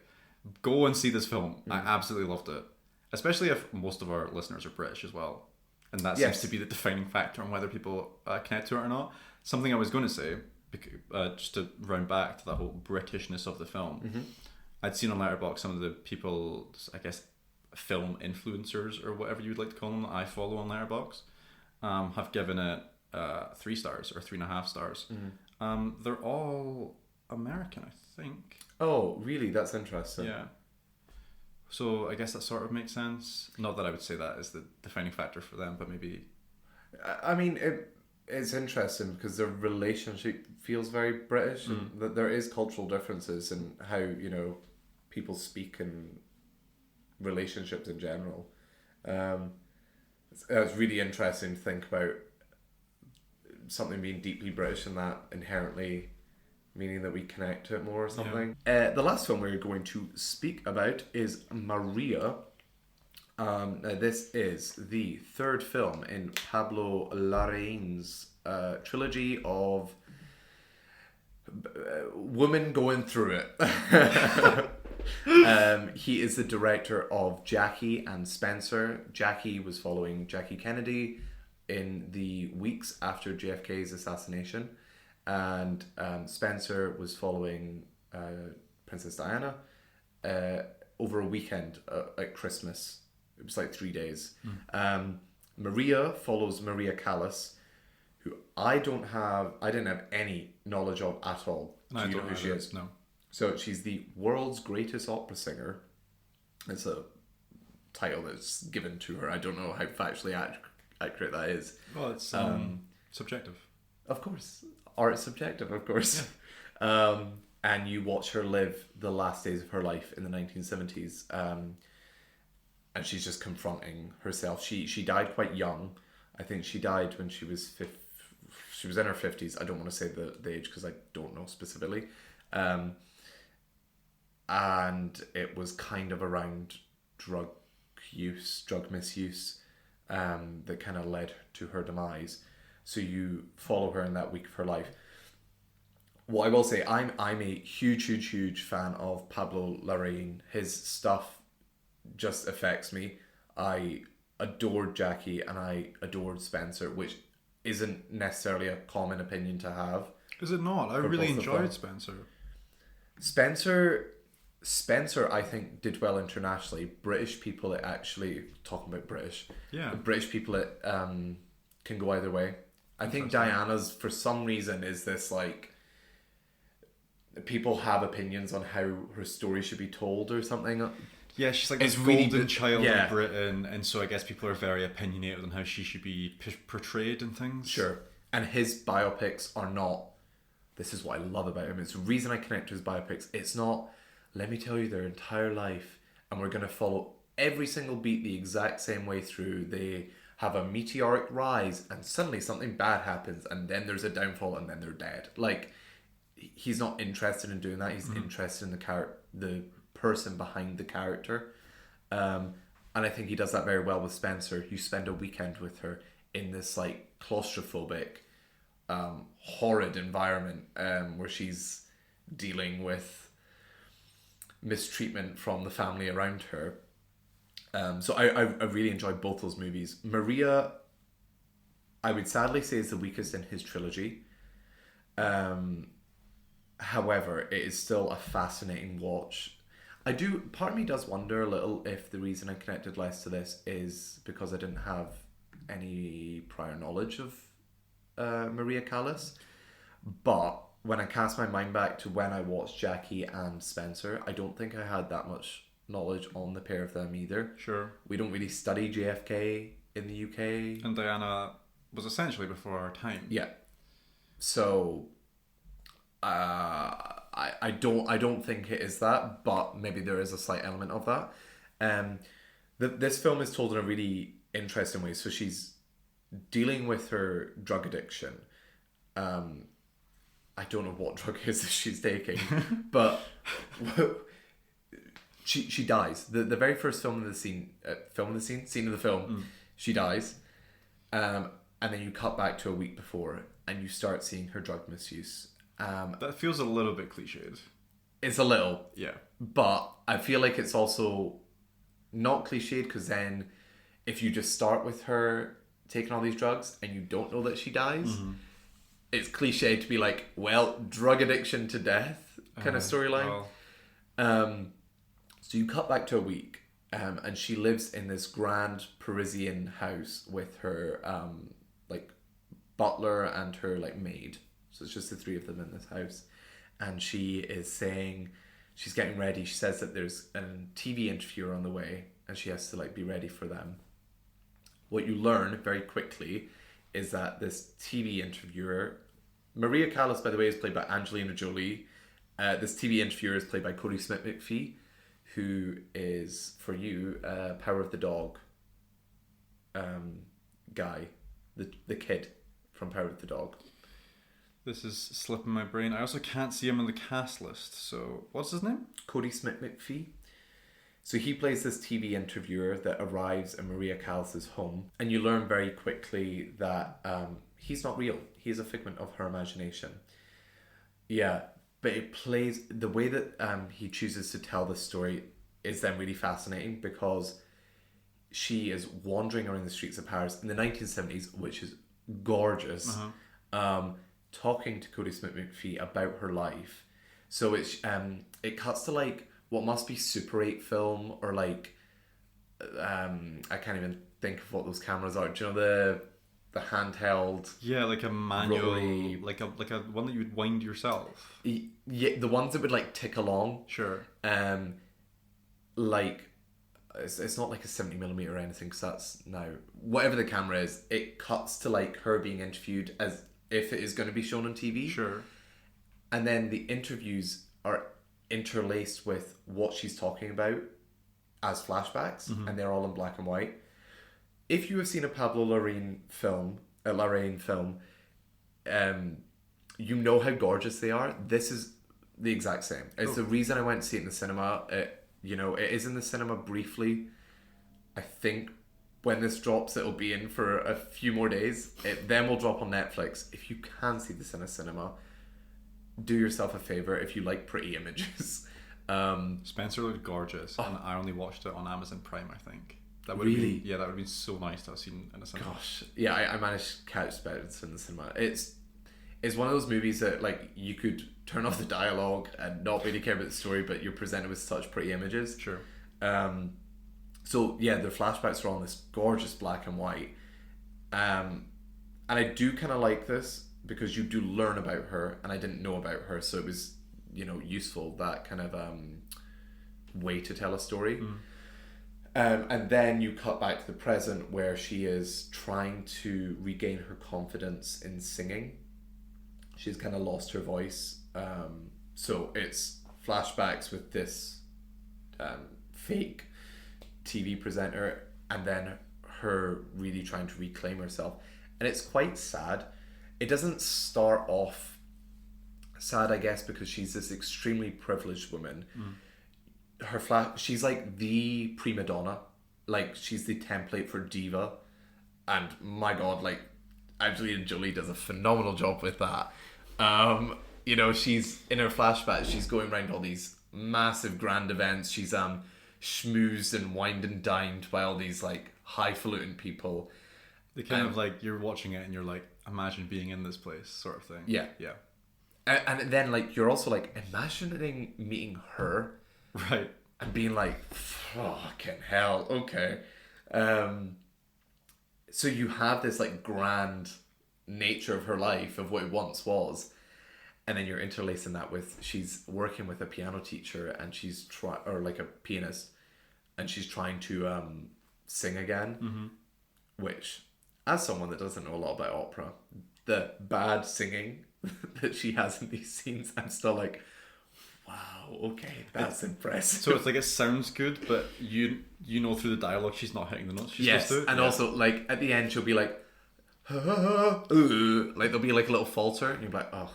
Go and see this film. I absolutely loved it, especially if most of our listeners are British as well, and that seems to be the defining factor on whether people connect to it or not. Something I was going to say, just to round back to the whole Britishness of the film, I'd seen on Letterboxd some of the people, I guess, film influencers or whatever you would like to call them, that I follow on Letterboxd, have given it 3 stars or 3.5 stars. They're all American, I think. Oh, really? That's interesting. Yeah. So I guess that sort of makes sense. Not that I would say that is the defining factor for them, but maybe. I mean, it's interesting because their relationship feels very British, and that there is cultural differences in how, you know, people speak and relationships in general. It's really interesting to think about something being deeply British and that inherently meaning that we connect to it more or something. The last film we're going to speak about is Maria. Now this is the third film in Pablo Larraín's trilogy of women going through it. He is the director of Jackie and Spencer. Jackie was following Jackie Kennedy in the weeks after JFK's assassination, and Spencer was following Princess Diana over a weekend at Christmas. It was like 3 days. Maria follows Maria Callas, who I didn't have any knowledge of at all. Do you know who she is? No. So she's the world's greatest opera singer. It's a title that's given to her. I don't know how factually accurate that is. Well, it's subjective. Of course. Art is subjective, of course. And you watch her live the last days of her life in the 1970s. And she's just confronting herself. She died quite young. I think she died when she was she was in her 50s. I don't want to say the age because I don't know specifically. And it was kind of around drug misuse, that kind of led to her demise. So you follow her in that week of her life. What I will say, I'm a huge fan of Pablo Larraín. His stuff just affects me. I adored Jackie and I adored Spencer, which isn't necessarily a common opinion to have. Is it not? I really enjoyed Spencer. Spencer, I think, did well internationally. British people, it actually, talking about British, British people, it can go either way. I think Diana's, for some reason, is this like, people have opinions on how her story should be told or something. Yeah, she's like this golden child in Britain, and so I guess people are very opinionated on how she should be portrayed and things. Sure. And his biopics are not, this is what I love about him, it's the reason I connect to his biopics. It's not, let me tell you their entire life, and we're going to follow every single beat the exact same way through. They have a meteoric rise, and suddenly something bad happens, and then there's a downfall, and then they're dead. Like, he's not interested in doing that. He's interested in the person behind the character. And I think he does that very well with Spencer. You spend a weekend with her in this like claustrophobic, horrid environment where she's dealing with mistreatment from the family around her. So I really enjoyed both those movies. Maria, I would sadly say, is the weakest in his trilogy. However, it is still a fascinating watch. I do. Part of me does wonder a little if the reason I connected less to this is because I didn't have any prior knowledge of Maria Callas. But when I cast my mind back to when I watched Jackie and Spencer, I don't think I had that much knowledge on the pair of them either. Sure. We don't really study JFK in the UK. And Diana was essentially before our time. Yeah. So I don't think it is that, but maybe there is a slight element of that. This film is told in a really interesting way. So she's dealing with her drug addiction. I don't know what drug it is that she's taking, but she dies. The very first scene of the film, she dies, and then you cut back to a week before, and you start seeing her drug misuse. That feels a little bit cliched. It's a little, Yeah. but I feel like it's also not cliched because then if you just start with her taking all these drugs and you don't know that she dies, it's cliched to be like, well, drug addiction to death kind of storyline. Well, So you cut back to a week, and she lives in this grand Parisian house with her like butler and her like maid. So it's just the three of them in this house, and she is saying she's getting ready. She says that there's a TV interviewer on the way, and she has to like be ready for them. What you learn very quickly is that this TV interviewer, Maria Callas, by the way, is played by Angelina Jolie. This TV interviewer is played by Cody Smith-McPhee, who is, for you, Power of the Dog guy, the kid from Power of the Dog. this is slipping my brain. I also can't see him on the cast list. So, what's his name? Cody Smith-McPhee. So he plays this TV interviewer that arrives in Maria Callas's home, and you learn very quickly that he's not real. He's a figment of her imagination. Yeah, but it plays the way that he chooses to tell the story is then really fascinating because she is wandering around the streets of Paris in the 1970s, which is gorgeous, talking to Cody Smith-McPhee about her life. So it's it cuts to like what must be Super 8 film or like I can't even think of what those cameras are. Do you know the handheld? Yeah, like a manual, rotary- like a one that you would wind yourself. Yeah, the ones that would like tick along. Sure. Like it's not like a 70mm or anything because that's now whatever the camera is. It cuts to like her being interviewed as if it is going to be shown on TV. Sure. And then the interviews are interlaced with what she's talking about as flashbacks, and they're all in black and white. If you have seen a Pablo Larraín film, you know how gorgeous they are. This is the exact same. It's the reason I went to see it in the cinema. It is in the cinema briefly. I think when this drops, it'll be in for a few more days. It then will drop on Netflix. If you can see this in a cinema, do yourself a favor if you like pretty images. Spencer looked gorgeous, and I only watched it on Amazon Prime, I think. That would Really? that would have been so nice to have seen in a cinema. Gosh, yeah, I managed to catch Spencer in the cinema. It's one of those movies that like you could turn off the dialogue and not really care about the story, but you're presented with such pretty images. Sure. So yeah, the flashbacks are on this gorgeous black and white, and I do kind of like this because you do learn about her, and I didn't know about her, so it was useful, that kind of way to tell a story. And then you cut back to the present where she is trying to regain her confidence in singing. She's kind of lost her voice, so it's flashbacks with this fake TV presenter, and then her really trying to reclaim herself, and it's quite sad. It doesn't start off sad, I guess, because she's this extremely privileged woman. She's like the prima donna, like she's the template for diva, and my god, like Angelina Jolie does a phenomenal job with that. She's in her flashbacks, she's going around all these massive grand events. She's schmoozed and wined and dined by all these like highfalutin people. They kind of like, you're watching it and you're like, imagine being in this place, sort of thing. Yeah. Yeah. And then like you're also like imagining meeting her. Right. and being like, fucking hell, okay. So you have this like grand nature of her life, of what it once was, and then you're interlacing that with she's working with a piano teacher, and she's or like a pianist, and she's trying to sing again, which, as someone that doesn't know a lot about opera, the bad singing that she has in these scenes, I'm still like, wow, okay, that's impressive. So it's like it sounds good, but you know through the dialogue she's not hitting the notes she's supposed to. And also like at the end she'll be like, like there'll be like a little falter, and you'll be like, oh,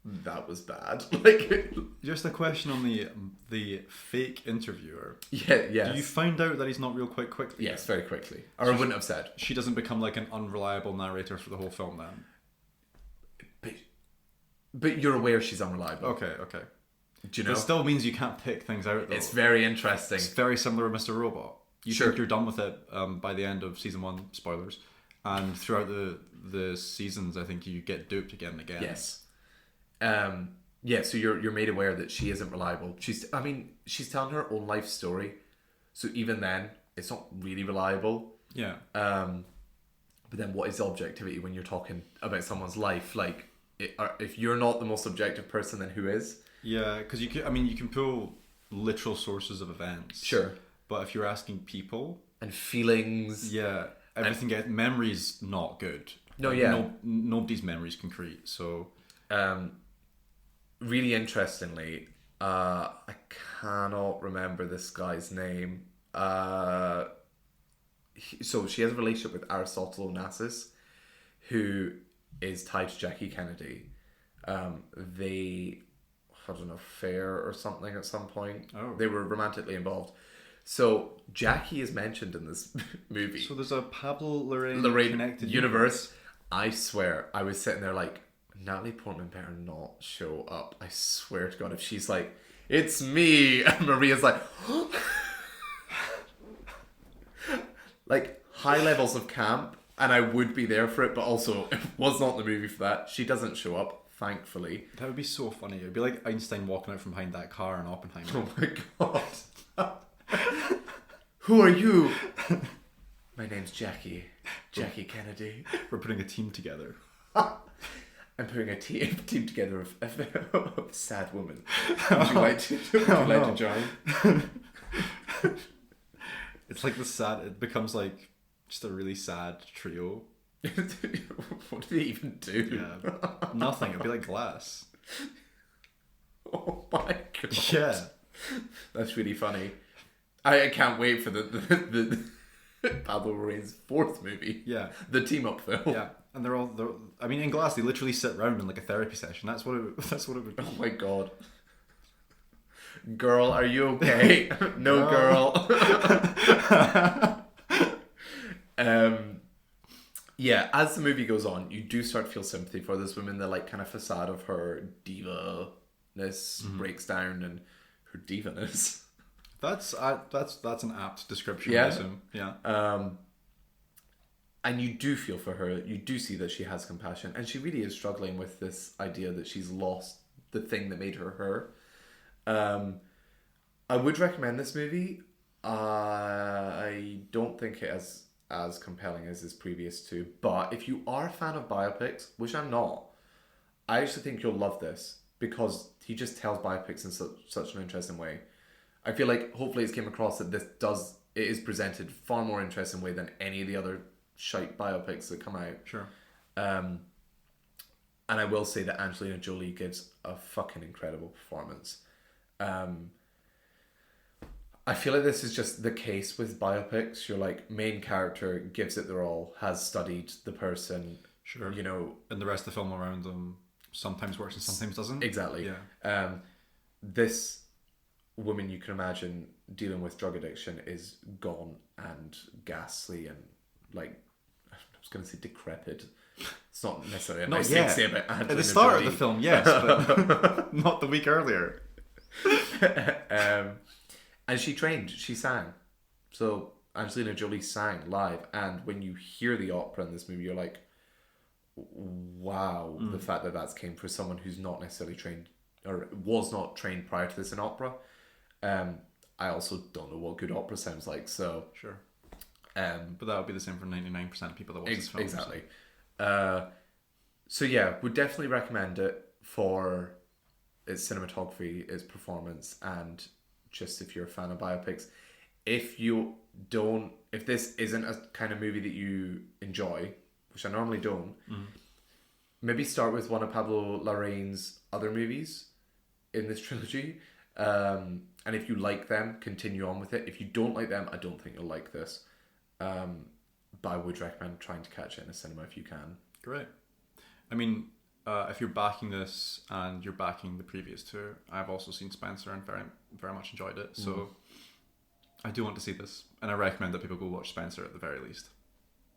that was bad. Like, just a question on the fake interviewer. Yeah. Do you find out that he's not real quite quickly? Yes, very quickly. Or I wouldn't have said. She doesn't become like an unreliable narrator for the whole film then. But you're aware she's unreliable. Okay. Do you know? It still means you can't pick things out though. It's very interesting. It's very similar with Mr. Robot. You Sure. think you're done with it by the end of season 1, spoilers. And throughout the seasons, I think you get duped again and again. Yes. So you're made aware that she isn't reliable. She's telling her own life story. So even then, it's not really reliable. Yeah. But then what is objectivity when you're talking about someone's life? Like, if you're not the most objective person, then who is? Yeah, because you can pull literal sources of events. Sure. But if you're asking people and feelings, yeah, everything memory's not good. No, yeah. Nobody's memory's concrete. So, really interestingly, I cannot remember this guy's name. So she has a relationship with Aristotle Onassis, who is tied to Jackie Kennedy. They had an affair or something at some point. Oh. They were romantically involved. So Jackie is mentioned in this movie. So there's a Pablo Larraín connected universe. I swear, I was sitting there like, Natalie Portman better not show up. I swear to God, if she's like, it's me, and Maria's like, like high levels of camp, and I would be there for it, but also it was not the movie for that. She doesn't show up. Thankfully. That would be so funny. It would be like Einstein walking out from behind that car in Oppenheimer. Oh my God. Who are you? My name's Jackie. Jackie Kennedy. We're putting a team together. I'm putting a team together of sad women. Would you like to join? It's like it becomes like just a really sad trio. What do they even do? Yeah, nothing. It'd be like Glass. Oh my God. Yeah, that's really funny. I can't wait for the Pablo Larraín's 4th movie. Yeah, the team up film. Yeah, and they're I mean, in Glass, they literally sit around in like a therapy session. That's what it would be. Oh my God. Girl, are you okay? No, girl. Yeah, as the movie goes on, you do start to feel sympathy for this woman. The like kind of facade of her diva-ness breaks down, and her diva-ness. That's an apt description. Yeah. I assume. Yeah. And you do feel for her. You do see that she has compassion, and she really is struggling with this idea that she's lost the thing that made her her. I would recommend this movie. I don't think it is as compelling as his previous two, but if you are a fan of biopics, which I'm not, I actually think you'll love this, because he just tells biopics in such an interesting way. I feel like hopefully it's came across that it is presented far more interesting way than any of the other shite biopics that come out. Sure. And I will say that Angelina Jolie gives a fucking incredible performance. I feel like this is just the case with biopics. You're like, main character gives it their all, has studied the person. Sure. You know. And the rest of the film around them sometimes works and sometimes doesn't. Exactly. Yeah. This woman, you can imagine, dealing with drug addiction is gone and ghastly and like, I was going to say decrepit. It's not necessarily a nice thing to say about Angelina At the start Jolie. of the film, yes, but not the week earlier. And she trained, she sang. So Angelina Jolie sang live, and when you hear the opera in this movie, you're like, wow, the fact that that's came for someone who's not necessarily trained, or was not trained prior to this in opera. I also don't know what good opera sounds like. So Sure. um, But that would be the same for 99% of people that watch this film. exactly. So yeah, would definitely recommend it for its cinematography, its performance, and just if you're a fan of biopics. If this isn't a kind of movie that you enjoy, which I normally don't, maybe start with one of Pablo Larraín's other movies in this trilogy. And if you like them, continue on with it. If you don't like them, I don't think you'll like this. But I would recommend trying to catch it in a cinema if you can. Great. I mean, if you're backing this and you're backing the previous two, I've also seen Spencer and very, very much enjoyed it. So I do want to see this, and I recommend that people go watch Spencer at the very least.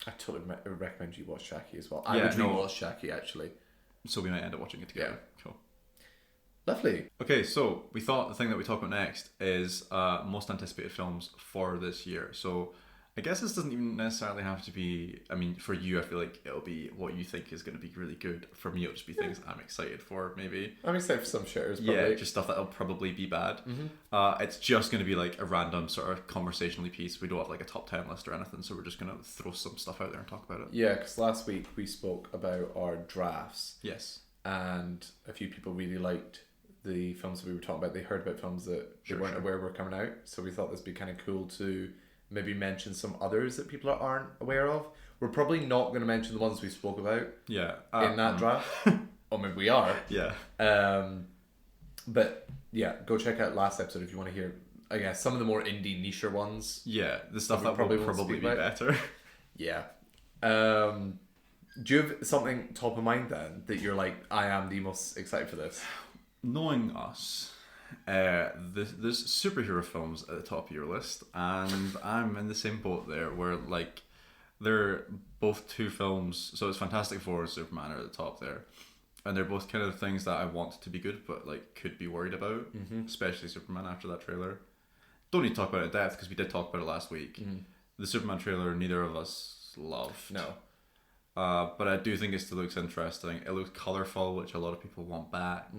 I totally recommend you watch Jackie as well. Yeah, I would rewatch Jackie actually. So we might end up watching it together. Yeah. Cool. Lovely. Okay, so we thought the thing that we talk about next is most anticipated films for this year. So I guess this doesn't even necessarily have to be, I mean, for you, I feel like it'll be what you think is going to be really good. For me, it'll just be things I'm excited for, maybe. I'm excited for some shares, probably. Yeah, just stuff that'll probably be bad. It's just going to be like a random sort of conversationally piece. We don't have like a top 10 list or anything, so we're just going to throw some stuff out there and talk about it. Yeah, because last week we spoke about our drafts. Yes. And a few people really liked the films that we were talking about. They heard about films that they weren't aware were coming out. So we thought this would be kind of cool to maybe mention some others that people aren't aware of. We're probably not going to mention the ones we spoke about Yeah. in that draft. Or maybe we are. Yeah. But yeah, go check out last episode if you want to hear, I guess, some of the more indie nicher ones. Yeah, the stuff we that probably will won't probably speak be about. better. Yeah. Do you have something top of mind then that you're like, I am the most excited for this? Knowing us, there's superhero films at the top of your list, and I'm in the same boat there, where like they're both two films. So it's Fantastic Four and Superman are at the top there, and they're both kind of things that I want to be good, but like could be worried about, especially Superman after that trailer. Don't need to talk about it in depth because we did talk about it last week. The Superman trailer, neither of us loved. No. But I do think it still looks interesting. It looks colourful, which a lot of people want back.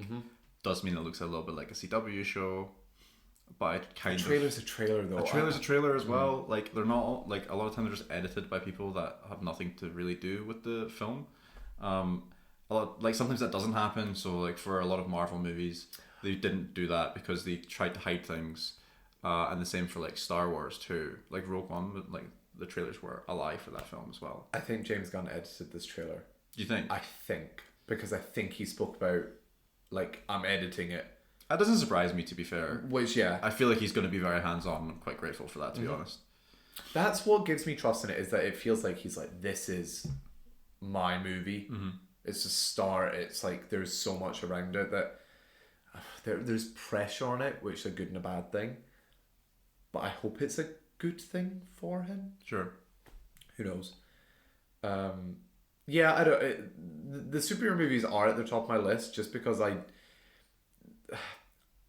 Does mean it looks a little bit like a CW show, but it kind A trailer's a trailer though. a trailer's a trailer as well. Like they're not like a lot of times they're just edited by people that have nothing to really do with the film. A lot like sometimes that doesn't happen. So like for a lot of Marvel movies, they didn't do that because they tried to hide things. And the same for like Star Wars too. Like Rogue One, like the trailers were a lie for that film as well. I think James Gunn edited this trailer. Do you think? I think. Because I think he spoke about, like, I'm editing it. That doesn't surprise me, to be fair. Which, yeah. I feel like he's going to be very hands-on. I'm quite grateful for that, to be honest. That's what gives me trust in it, is that it feels like he's like, this is my movie. It's a star. It's like, there's so much around it that there's pressure on it, which is a good and a bad thing. But I hope it's a good thing for him. Sure. Who knows? Yeah, I don't. The superhero movies are at the top of my list just because I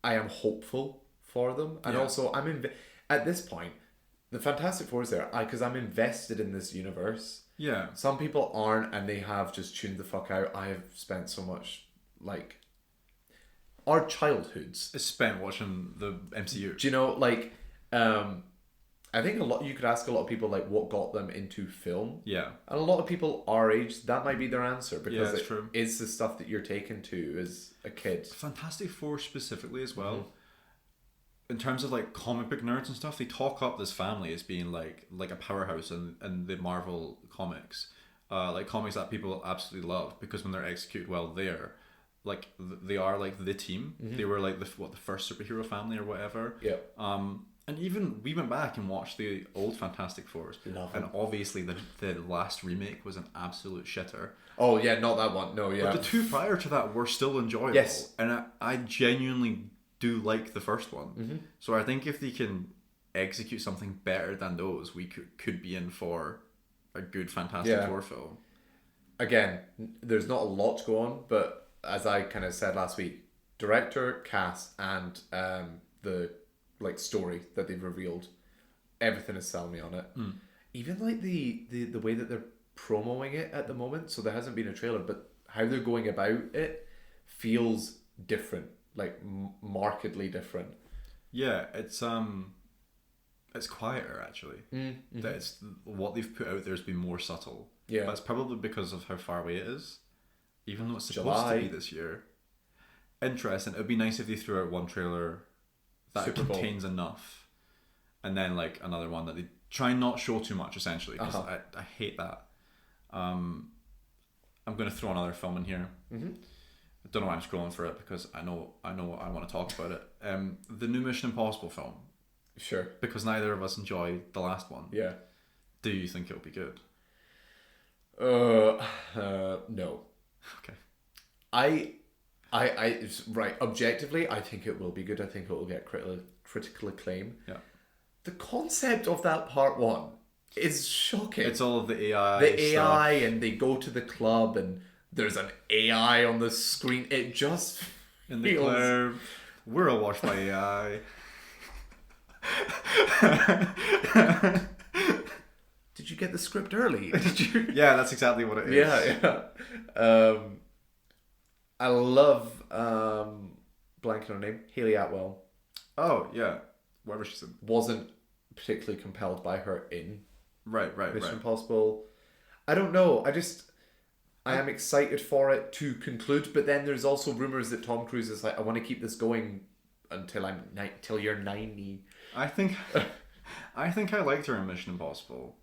am hopeful for them, and also I'm at this point. The Fantastic Four is there because I'm invested in this universe. Yeah. Some people aren't, and they have just tuned the fuck out. I have spent so much, like, our childhoods. It's spent watching the MCU. Do you know, like, I think you could ask a lot of people, like, what got them into film. Yeah. And a lot of people our age, that might be their answer because that's true. Is the stuff that you're taken to as a kid. Fantastic Four specifically as well. In terms of like comic book nerds and stuff, they talk up this family as being like a powerhouse in the Marvel comics. Like comics that people absolutely love because when they're executed well there, like they are like the team. They were like the first superhero family or whatever. Yeah. And even we went back and watched the old Fantastic Fours. Love and them. obviously the last remake was an absolute shitter. Oh yeah, not that one. No, yeah. But the two prior to that were still enjoyable. Yes. And I genuinely do like the first one. So I think if they can execute something better than those, we could be in for a good Fantastic Four film. Again, there's not a lot to go on, but as I kind of said last week, director, cast, and the like story that they've revealed, everything is selling me on it. Even like the way that they're promoting it at the moment, so there hasn't been a trailer, but how they're going about it feels different, like markedly different. Yeah, it's quieter actually. Mm-hmm. That it's what they've put out there has been more subtle. Yeah. But it's probably because of how far away it is. Even though it's supposed July. to be this year. Interesting. It would be nice if they threw out one trailer that Super Bowl. contains enough, and then like another one that they try and not show too much essentially, because I hate that. I'm going to throw another film in here. Mm-hmm. I don't know why I'm scrolling for it, because I know I want to talk about it. The new Mission Impossible film, Sure. because neither of us enjoyed the last one. Yeah. Do you think it'll be good? No. Okay. Right. Objectively, I think it will be good. I think it will get critical acclaim. Yeah. The concept of that part one is shocking. It's all of the AI. The AI, stuff. and they go to the club, and there's an AI on the screen. It just In the feels... club, we're all watched by AI. Did you get the script early? Yeah, that's exactly what it is. Yeah. I love blanking on her name, Hayley Atwell. Oh yeah, whatever she said. Wasn't particularly compelled by her in Right. Mission Impossible. I don't know. I am excited for it to conclude, but then there's also rumors that Tom Cruise is like, I want to keep this going till you're 90. I think I liked her in Mission Impossible.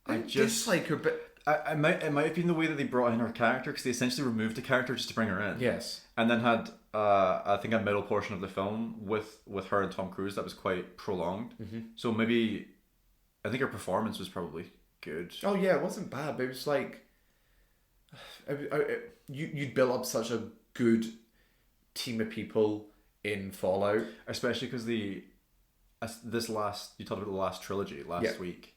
I just like her, but it might have been the way that they brought in her character, because they essentially removed the character just to bring her in. yes, And then had I think a middle portion of the film with her and Tom Cruise that was quite prolonged. Mm-hmm. So maybe I think her performance was probably good. oh yeah, it wasn't bad, but it was like you'd built up such a good team of people in Fallout, Especially because you talked about the last trilogy last week.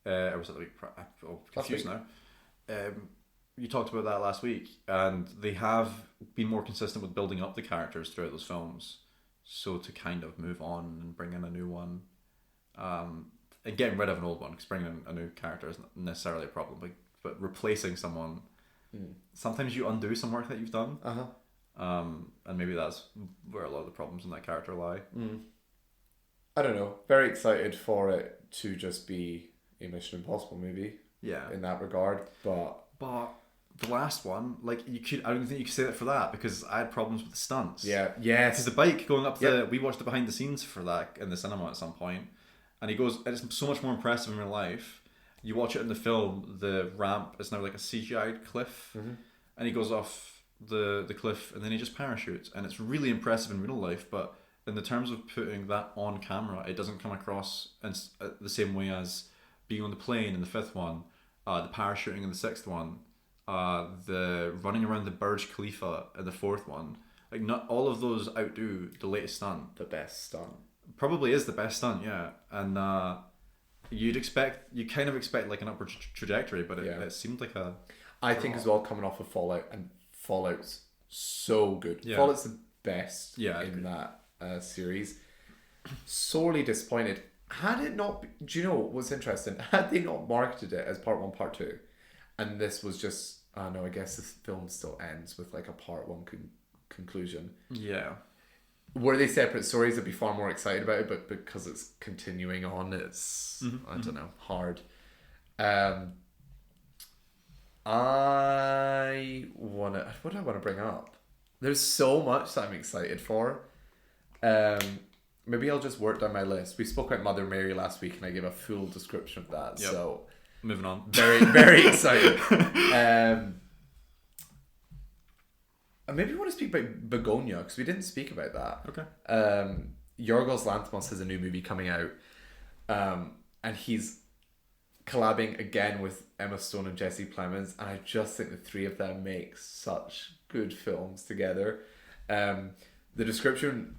Or was it the week? I'm confused now. You talked about that last week, and they have been more consistent with building up the characters throughout those films. So to kind of move on and bring in a new one, and getting rid of an old one, because bringing in a new character isn't necessarily a problem, but replacing someone, sometimes you undo some work that you've done. And maybe that's where a lot of the problems in that character lie. I don't know. Very excited for it to just be a Mission Impossible movie. Yeah. In that regard, but the last one, like I don't think you could say that for that, because I had problems with the stunts. yes, Because the bike going up we watched the behind the scenes for that in the cinema at some point, and he goes, it's so much more impressive in real life. You watch it in the film, the ramp is now like a CGI cliff, and he goes off the cliff, and then he just parachutes, and it's really impressive in real life, but in the terms of putting that on camera, it doesn't come across in the same way as being on the plane in the fifth one, the parachuting in the sixth one, the running around the Burj Khalifa in the fourth one. Like, not all of those outdo the latest stunt. the best stunt. Probably is the best stunt, yeah. And you kind of expect like an upward trajectory, but it seemed like a... I think as well, coming off of Fallout, and Fallout's so good. Yeah. Fallout's the best Yeah, in that series. Sorely disappointed. Had it not... Do you know what's interesting? Had they not marketed it as part 1, part 2, and this was just... no, I guess this film still ends with like a part 1 conclusion. Yeah. Were they separate stories, I'd be far more excited about it, but because it's continuing on, it's... I don't know, hard. What do I want to bring up? There's so much that I'm excited for. Maybe I'll just work down my list. We spoke about Mother Mary last week, and I gave a full description of that. Yep. So Moving on. very, very excited. And maybe we want to speak about Begonia, because we didn't speak about that. Okay. Yorgos Lanthimos has a new movie coming out, and he's collabing again with Emma Stone and Jesse Plemons, and I just think the three of them make such good films together. The description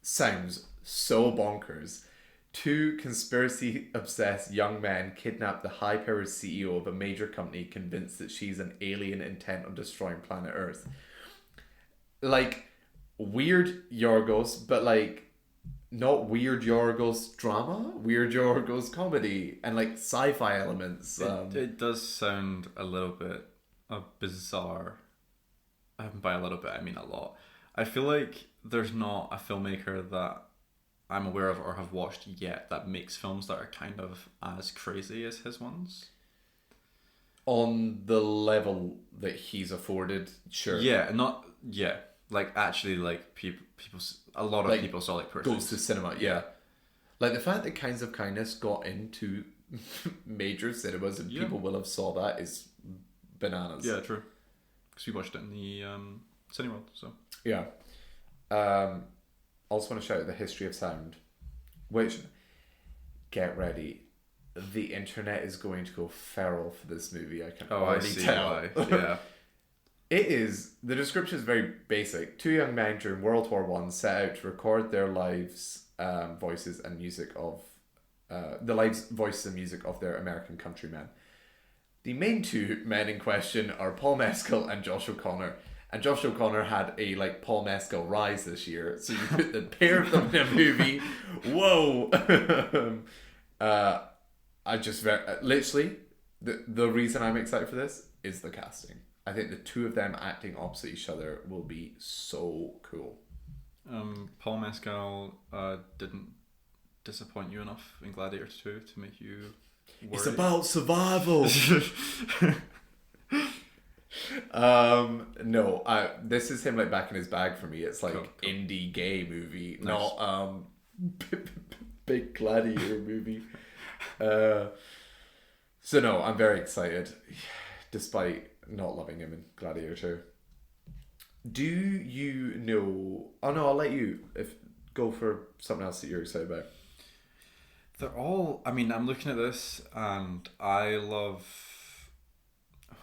sounds so bonkers. 2 conspiracy-obsessed young men kidnap the high-powered CEO of a major company, convinced that she's an alien intent on destroying planet Earth. Like, weird Yorgos, but like, not weird Yorgos drama, weird Yorgos comedy, and like sci-fi elements. It does sound a little bit bizarre. By a little bit, I mean a lot. I feel like there's not a filmmaker that I'm aware of or have watched yet that makes films that are kind of as crazy as his ones. On the level that he's afforded, sure. Yeah, not yeah. Like actually, like people, a lot of Like, people saw like Goes to cinema, yeah. Like the fact that Kinds of Kindness got into major cinemas and people will have saw that is bananas. Yeah, true. Because we watched it in the Cineworld, so. Yeah. Also want to shout out the history of sound, which, get ready, the internet is going to go feral for this movie. I can already tell. Why. Yeah. It is. The description is very basic. Two young men during World War One set out to record their lives, voices and music of voices and music of their American countrymen. The main two men in question are Paul Mescal and Josh O'Connor. And Josh O'Connor had a Paul Mescal rise this year, so you put the pair of them in a movie. Whoa! I just literally the reason I'm excited for this is the casting. I think the two of them acting opposite each other will be so cool. Paul Mescal didn't disappoint you enough in Gladiator 2 to make you worry. It's about survival. No, this is him back in his bag for me. It's cool. Indie gay movie, nice. Not big gladiator movie. So no, I'm very excited, despite not loving him in Gladiator 2. Do you know? Oh no, I'll let you go for something else that you're excited about. They're all. I mean, I'm looking at this and I love.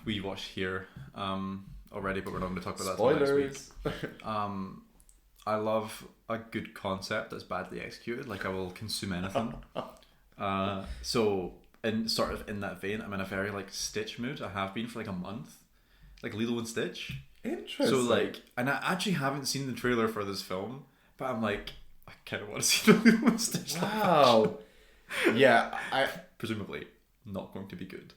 We watched Here already, but we're not going to talk about that until next week. I love a good concept that's badly executed. I will consume anything. So in sort of in that vein, I'm in a very Stitch mood. I have been for a month, Lilo and Stitch. Interesting. So and I actually haven't seen the trailer for this film, but I'm I kind of want to see the Lilo and Stitch. Wow. Yeah, I presumably not going to be good.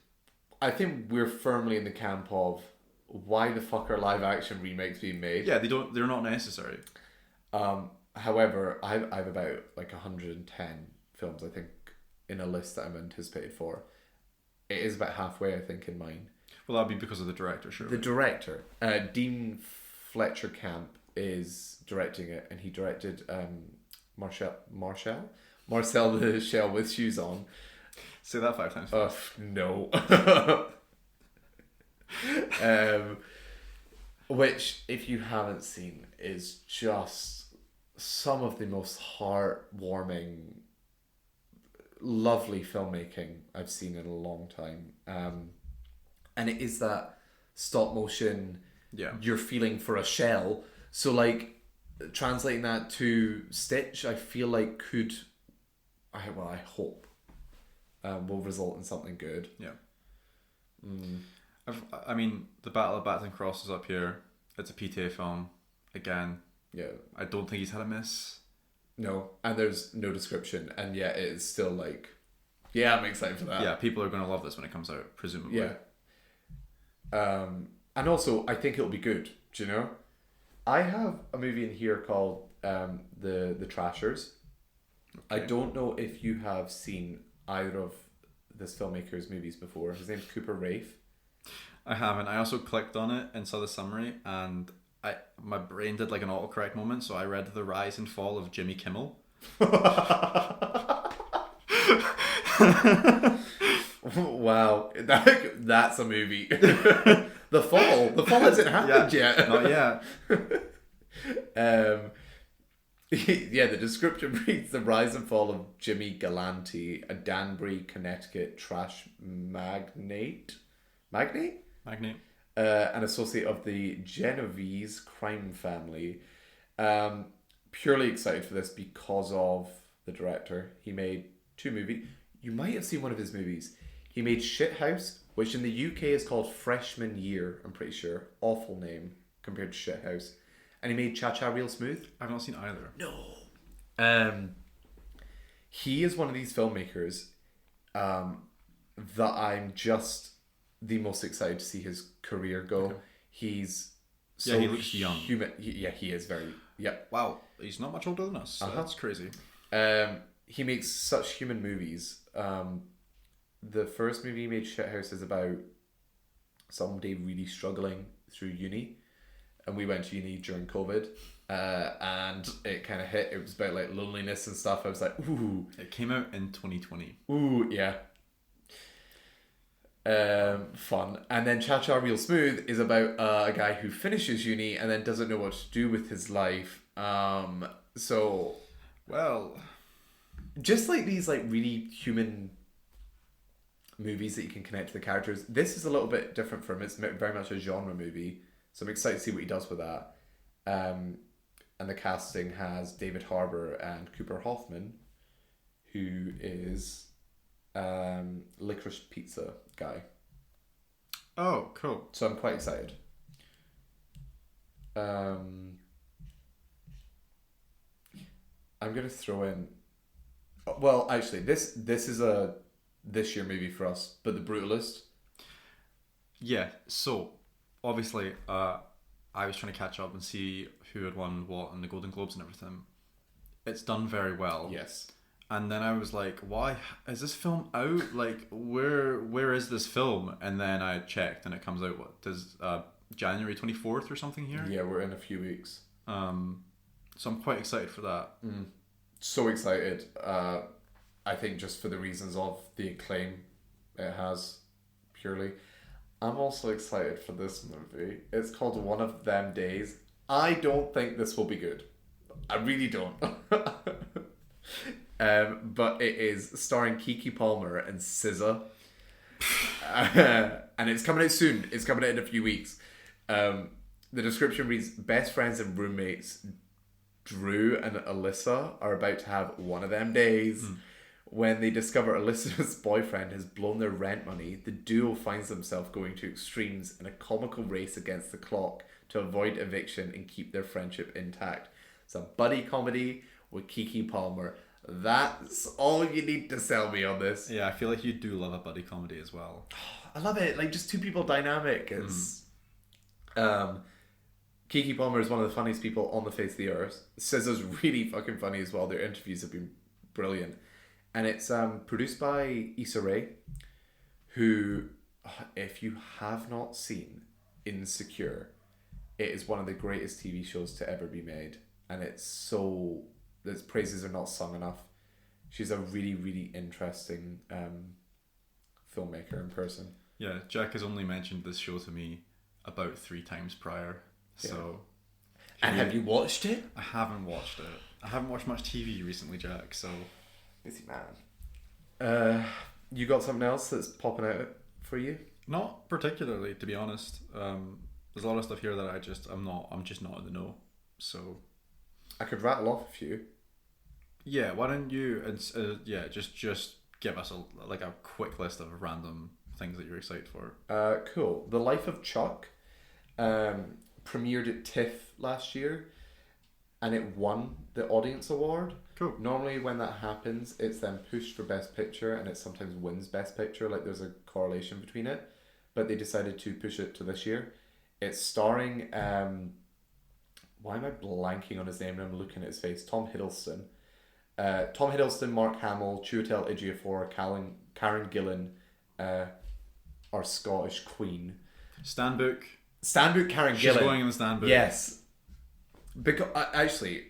I think we're firmly in the camp of why the fuck are live action remakes being made? Yeah, they're not necessary. However, I have about 110 films I think in a list that I'm anticipated for. It is about halfway I think in mine. Well, that'd be because of the director, sure. The director, Dean Fletcher Camp, is directing it, and he directed Marcel the Shell with Shoes On. Say that 5 times. No. Which, if you haven't seen, is just some of the most heartwarming, lovely filmmaking I've seen in a long time. And it is that stop motion, you're feeling for a shell. So translating that to Stitch, I feel I hope will result in something good. Yeah. I mean, the Battle of Batton Cross is up here. It's a PTA film. Again. Yeah. I don't think he's had a miss. No. And there's no description. And yet it is still I'm excited for that. Yeah, people are going to love this when it comes out, presumably. Yeah. And also, I think it'll be good. Do you know? I have a movie in here called The Trashers. Okay. I don't know if you have seen either of this filmmaker's movies before. His name's Cooper Raiff. I haven't. I also clicked on it and saw the summary, and my brain did an autocorrect moment, so I read The Rise and Fall of Jimmy Kimmel. Wow, that's a movie. The Fall hasn't happened yet. Not yet. The description reads: The Rise and Fall of Jimmy Galante, a Danbury, Connecticut trash magnate, an associate of the Genovese crime family. Purely excited for this because of the director. He made 2 movies. You might have seen one of his movies. He made Shithouse, which in the UK is called Freshman Year, I'm pretty sure. Awful name compared to Shithouse. And he made Cha Cha Real Smooth. I've not seen either. No. He is one of these filmmakers that I'm just the most excited to see his career go. Okay. He's so he looks young. He is very Yep. Wow, he's not much older than us. So that's crazy. He makes such human movies. The first movie he made, Shithouse, is about somebody really struggling through uni, and we went to uni during COVID, and it kind of hit. It was about like loneliness and stuff. I was like, ooh. It came out in 2020. Ooh, yeah. Fun. And then Cha Cha Real Smooth is about a guy who finishes uni and then doesn't know what to do with his life. So, well, just like these like really human movies that you can connect to the characters. This is a little bit different from him. It's very much a genre movie, so I'm excited to see what he does with that. And the casting has David Harbour and Cooper Hoffman, who is Licorice Pizza guy. Oh, cool. So I'm quite excited. I'm gonna throw in. Well, actually, this is a this year movie for us, but The Brutalist. Yeah. So obviously, I was trying to catch up and see who had won what in the Golden Globes and everything. It's done very well. Yes. And then I was like, why is this film out? Like, where is this film? And then I checked, and it comes out January 24th or something here. Yeah, we're in a few weeks. So I'm quite excited for that. So excited. I think just for the reasons of the acclaim it has, purely. I'm also excited for this movie. It's called One of Them Days. I don't think this will be good. I really don't. But it is starring Keke Palmer and SZA. And it's coming out soon. It's coming out in a few weeks. The description reads, best friends and roommates Drew and Alyssa are about to have one of them days. When they discover Alyssa's boyfriend has blown their rent money, the duo finds themselves going to extremes in a comical race against the clock to avoid eviction and keep their friendship intact. It's a buddy comedy with Keke Palmer. That's all you need to sell me on this. Yeah, I feel like you do love a buddy comedy as well. I love it. Like, just two people dynamic. It's Keke Palmer is one of the funniest people on the face of the earth. SZA's really fucking funny as well. Their interviews have been brilliant. And it's produced by Issa Rae, who, if you have not seen Insecure, it is one of the greatest TV shows to ever be made. And its praises are not sung enough. She's a really, really interesting filmmaker in person. Yeah, Jack has only mentioned this show to me about 3 times prior. So, and have you watched it? I haven't watched it. I haven't watched much TV recently, Jack. So busy man. You got something else that's popping out for you? Not particularly, to be honest. There's a lot of stuff here that I'm just not in the know. So I could rattle off a few. Yeah, why don't you just give us a quick list of random things that you're excited for. Cool. The Life of Chuck premiered at TIFF last year, and it won the audience award. Cool. Normally when that happens, it's then pushed for Best Picture, and it sometimes wins Best Picture. Like, there's a correlation between it, but they decided to push it to this year. It's starring why am I blanking on his name? And I'm looking at his face. Tom Hiddleston, Mark Hamill, Chiwetel Ejiofor, Karen Gillan, our Scottish Queen. Stanbook, Karen Gillan. She's going in the Stanbook. Yes. Because actually,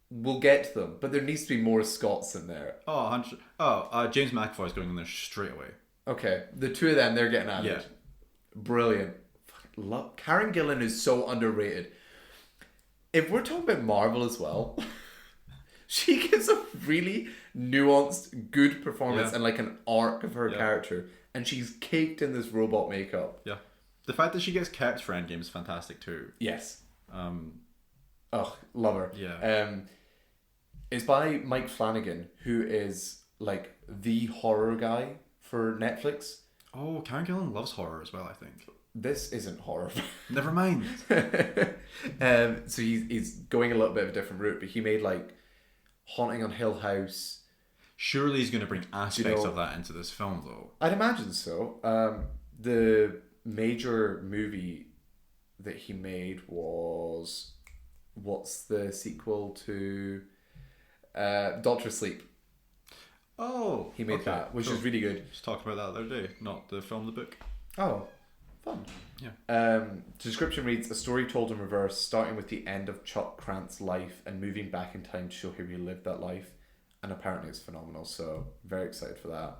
we'll get to them, but there needs to be more Scots in there. James McAvoy's going in there straight away. Okay, the two of them, they're getting added. Yeah. Brilliant. Love Karen Gillan is so underrated. If we're talking about Marvel as well, she gives a really nuanced, good performance and like an arc of her character, and she's caked in this robot makeup. Yeah. The fact that she gets kept for Endgame is fantastic too. Yes. Love her. Yeah. It's by Mike Flanagan, who is like the horror guy for Netflix. Oh, Karen Gillan loves horror as well, I think. This isn't horror. Never mind. So he's going a little bit of a different route, but he made like Haunting on Hill House. Surely he's going to bring aspects of that into this film, though. I'd imagine so. The major movie that he made was what's the sequel to Doctor Sleep? Oh, He made okay, that, which cool. is really good. Just talked about that the other day, not the film, the book. Oh, fun. Yeah. Description reads, a story told in reverse, starting with the end of Chuck Krant's life and moving back in time to show how he lived that life. And apparently it's phenomenal, so very excited for that.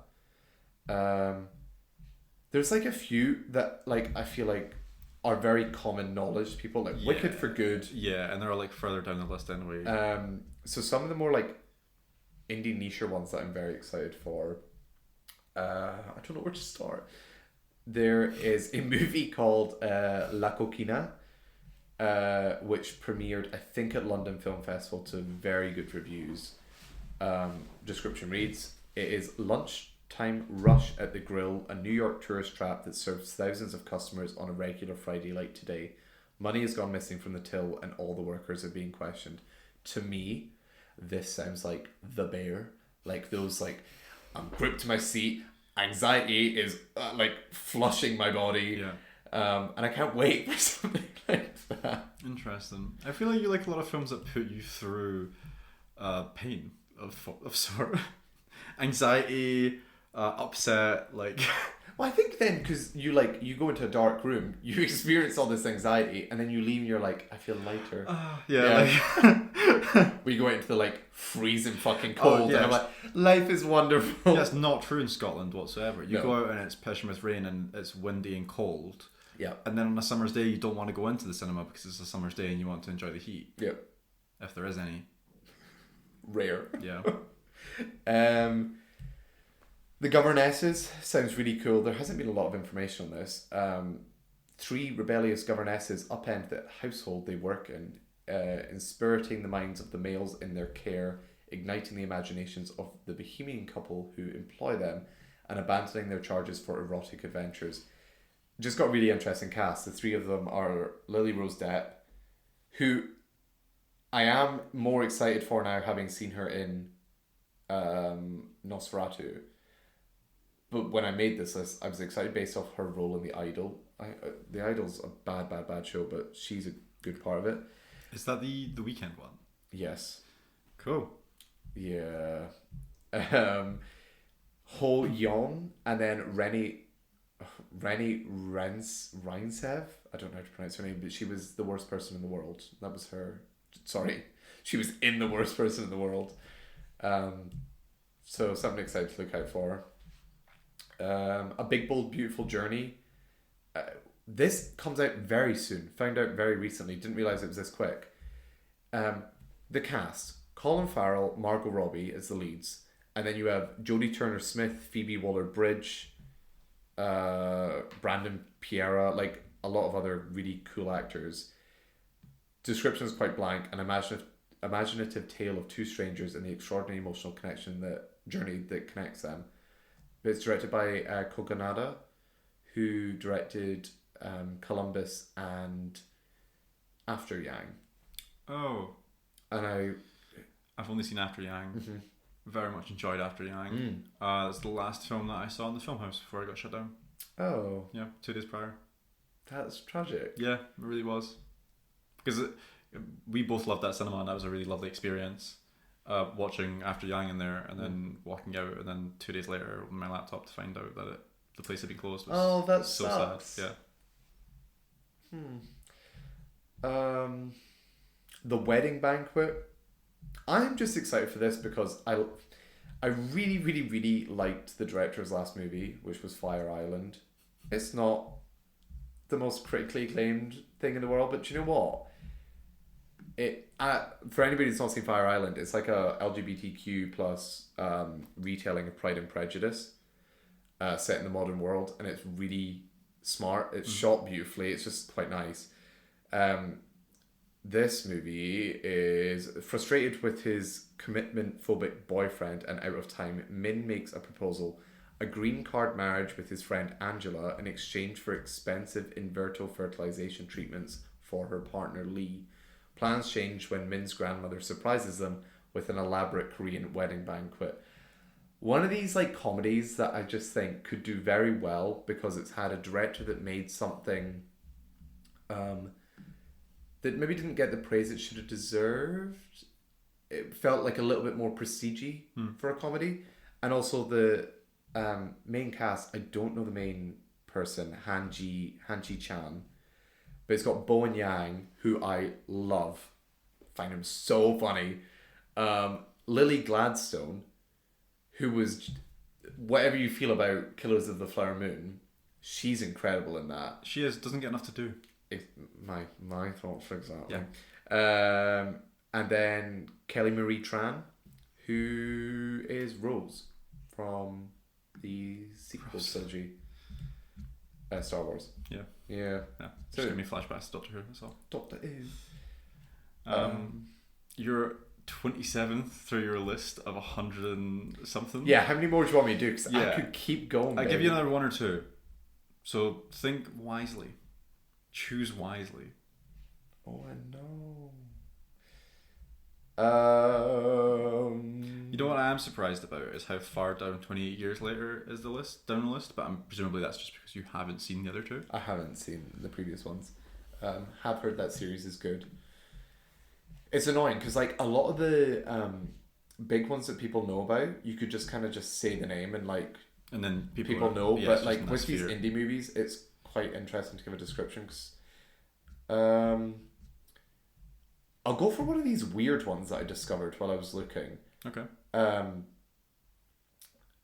There's like a few that like I feel like are very common knowledge to people, like Wicked for Good. Yeah, and they're like further down the list anyway. So some of the more like indie niche ones that I'm very excited for. I don't know where to start. There is a movie called La Coquina, which premiered I think at London Film Festival to very good reviews. Description reads, it is lunchtime rush at the grill, a New York tourist trap that serves thousands of customers on a regular Friday like today. Money has gone missing from the till and all the workers are being questioned. To me, this sounds like The Bear. Like those like, I'm gripped to my seat, anxiety is like flushing my body. Yeah. And I can't wait for something like that. Interesting. I feel like you like a lot of films that put you through pain of sort. Anxiety, upset, like... Well, I think then, because you go into a dark room, you experience all this anxiety, and then you leave and you're like, I feel lighter. Like... We go into the like freezing fucking cold, yes. and I'm like, life is wonderful. That's not true in Scotland whatsoever. You No. go out and it's pissing with rain and it's windy and cold. Yeah. And then on a summer's day, you don't want to go into the cinema because it's a summer's day and you want to enjoy the heat. Yeah. If there is any. Rare. Yeah. The Governesses sounds really cool. There hasn't been a lot of information on this. 3 rebellious governesses upend the household they work in, inspiriting the minds of the males in their care, igniting the imaginations of the bohemian couple who employ them, and abandoning their charges for erotic adventures. Just got a really interesting cast. The 3 of them are Lily Rose Depp, who I am more excited for now, having seen her in Nosferatu. But when I made this list, I was excited based off her role in The Idol. The Idol's a bad show, but she's a good part of it. Is that the Weekend one? Yes. Cool. Yeah. Ho Yeon, and then Rennie Reinsev. I don't know how to pronounce her name, but she was the worst person in the world. That was her. Sorry, she was in The Worst Person in the World. So something excited to look out for. A Big Bold Beautiful Journey. This comes out very soon. Found out very recently. Didn't realize it was this quick. The cast: Colin Farrell, Margot Robbie as the leads, and then you have Jodie Turner-Smith, Phoebe Waller-Bridge, Brandon Pereira, like a lot of other really cool actors. Description is quite blank. An imaginative tale of 2 strangers and the extraordinary emotional journey that connects them. It's directed by Kogonada, who directed Columbus and After Yang. Oh. And I've only seen After Yang. Mm-hmm. Very much enjoyed After Yang. That's the last film that I saw in the film house before I got shut down. Oh. Yeah, 2 days prior. That's tragic. Yeah, it really was. Because we both loved that cinema and that was a really lovely experience. Watching After Yang in there and then walking out and then 2 days later on my laptop to find out that the place had been closed was that so sucks. sad. Yeah. The Wedding Banquet. I'm just excited for this because I really, really, really liked the director's last movie, which was Fire Island. It's not the most critically acclaimed thing in the world, but you know what? For anybody that's not seen Fire Island, it's like a LGBTQ plus retelling of Pride and Prejudice, set in the modern world, and it's really smart. It's shot beautifully. It's just quite nice. This movie is frustrated with his commitment-phobic boyfriend and out of time. Min makes a proposal, a green card marriage with his friend Angela in exchange for expensive in vitro fertilization treatments for her partner Lee. Plans change when Min's grandmother surprises them with an elaborate Korean wedding banquet. One of these like comedies that I just think could do very well because it's had a director that made something that maybe didn't get the praise it should have deserved. It felt like a little bit more prestige-y for a comedy. And also the main cast, I don't know the main person, Han Ji Chan, but it's got Bowen Yang, who I love. Find him so funny. Lily Gladstone, who was, whatever you feel about Killers of the Flower Moon, she's incredible in that. She doesn't get enough to do. My thoughts, for example. Yeah. And then Kelly Marie Tran, who is Rose from the sequel trilogy, Star Wars. Yeah. Yeah. Yeah. So- Just give me flashbacks to Doctor Who. That's all. Doctor Who. You're 27th through your list of 100 and something. Yeah, how many more do you want me to do? Because I Yeah. could keep going. I'll give baby. you another one or two. So think wisely. Choose wisely. Oh, I know. You know what I am surprised about is how far down 28 years later is the list, down the list, but presumably that's just because you haven't seen the other two. I haven't seen the previous ones. Have heard that series is good. It's annoying because like a lot of the big ones that people know about, you could just kind of just say the name and like And then people are- know. yeah, But it's like just with nice these for your- indie movies, it's quite interesting to give a description. Cause, I'll go for one of these weird ones that I discovered while I was looking. Okay.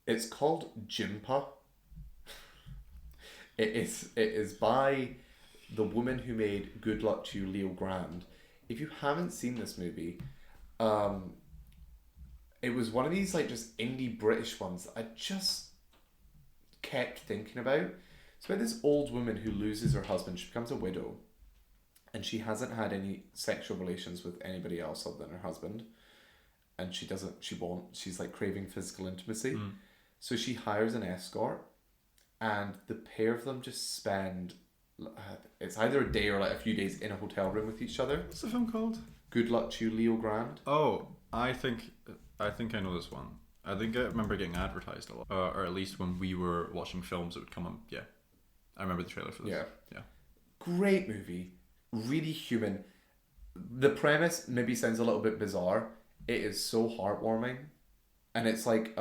It's called Jimpa. It is by the woman who made Good Luck to You, Leo Grand. If you haven't seen this movie, it was one of these like just indie British ones that I just kept thinking about. It's about this old woman who loses her husband. She becomes a widow, and she hasn't had any sexual relations with anybody else other than her husband. And she won't. She's like craving physical intimacy. So she hires an escort, and the pair of them just spend, it's either a day or like a few days in a hotel room with each other. What's the film called? Good Luck to You, Leo Grand. Oh, I think I know this one. I think I remember getting advertised a lot, or at least when we were watching films, it would come on. Yeah, I remember the trailer for this. Yeah. Great movie, really human. The premise maybe sounds a little bit bizarre. It is so heartwarming, and it's like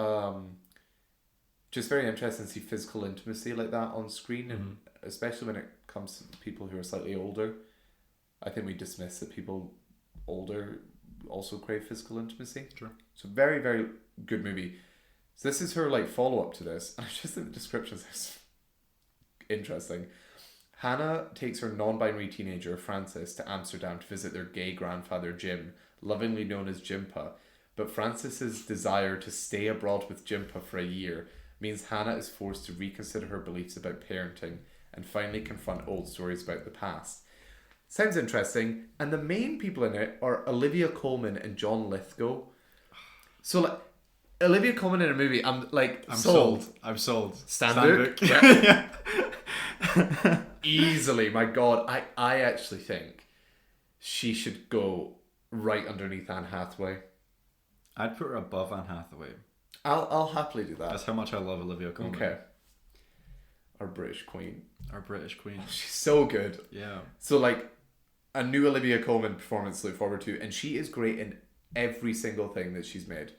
just very interesting to see physical intimacy like that on screen, and especially when it comes to people who are slightly older. I think we dismiss that people older also crave physical intimacy. Sure. So very, very good movie. So this is her like follow up to this, and I just think the description is interesting. Hannah takes her non-binary teenager Francis to Amsterdam to visit their gay grandfather Jim, lovingly known as Jimpa. But Francis's desire to stay abroad with Jimpa for a year means Hannah is forced to reconsider her beliefs about parenting and finally confront old stories about the past. Sounds interesting, and the main people in it are Olivia Colman and John Lithgow. So like Olivia Colman in a movie, I'm sold. I'm sold. Stanbook? Yeah. Easily, my God. I actually think she should go right underneath Anne Hathaway. I'd put her above Anne Hathaway. I'll happily do that. That's how much I love Olivia Colman. Okay. Our British queen. Our British queen. She's so good. Yeah. So like a new Olivia Colman performance to look forward to, and she is great in every single thing that she's made.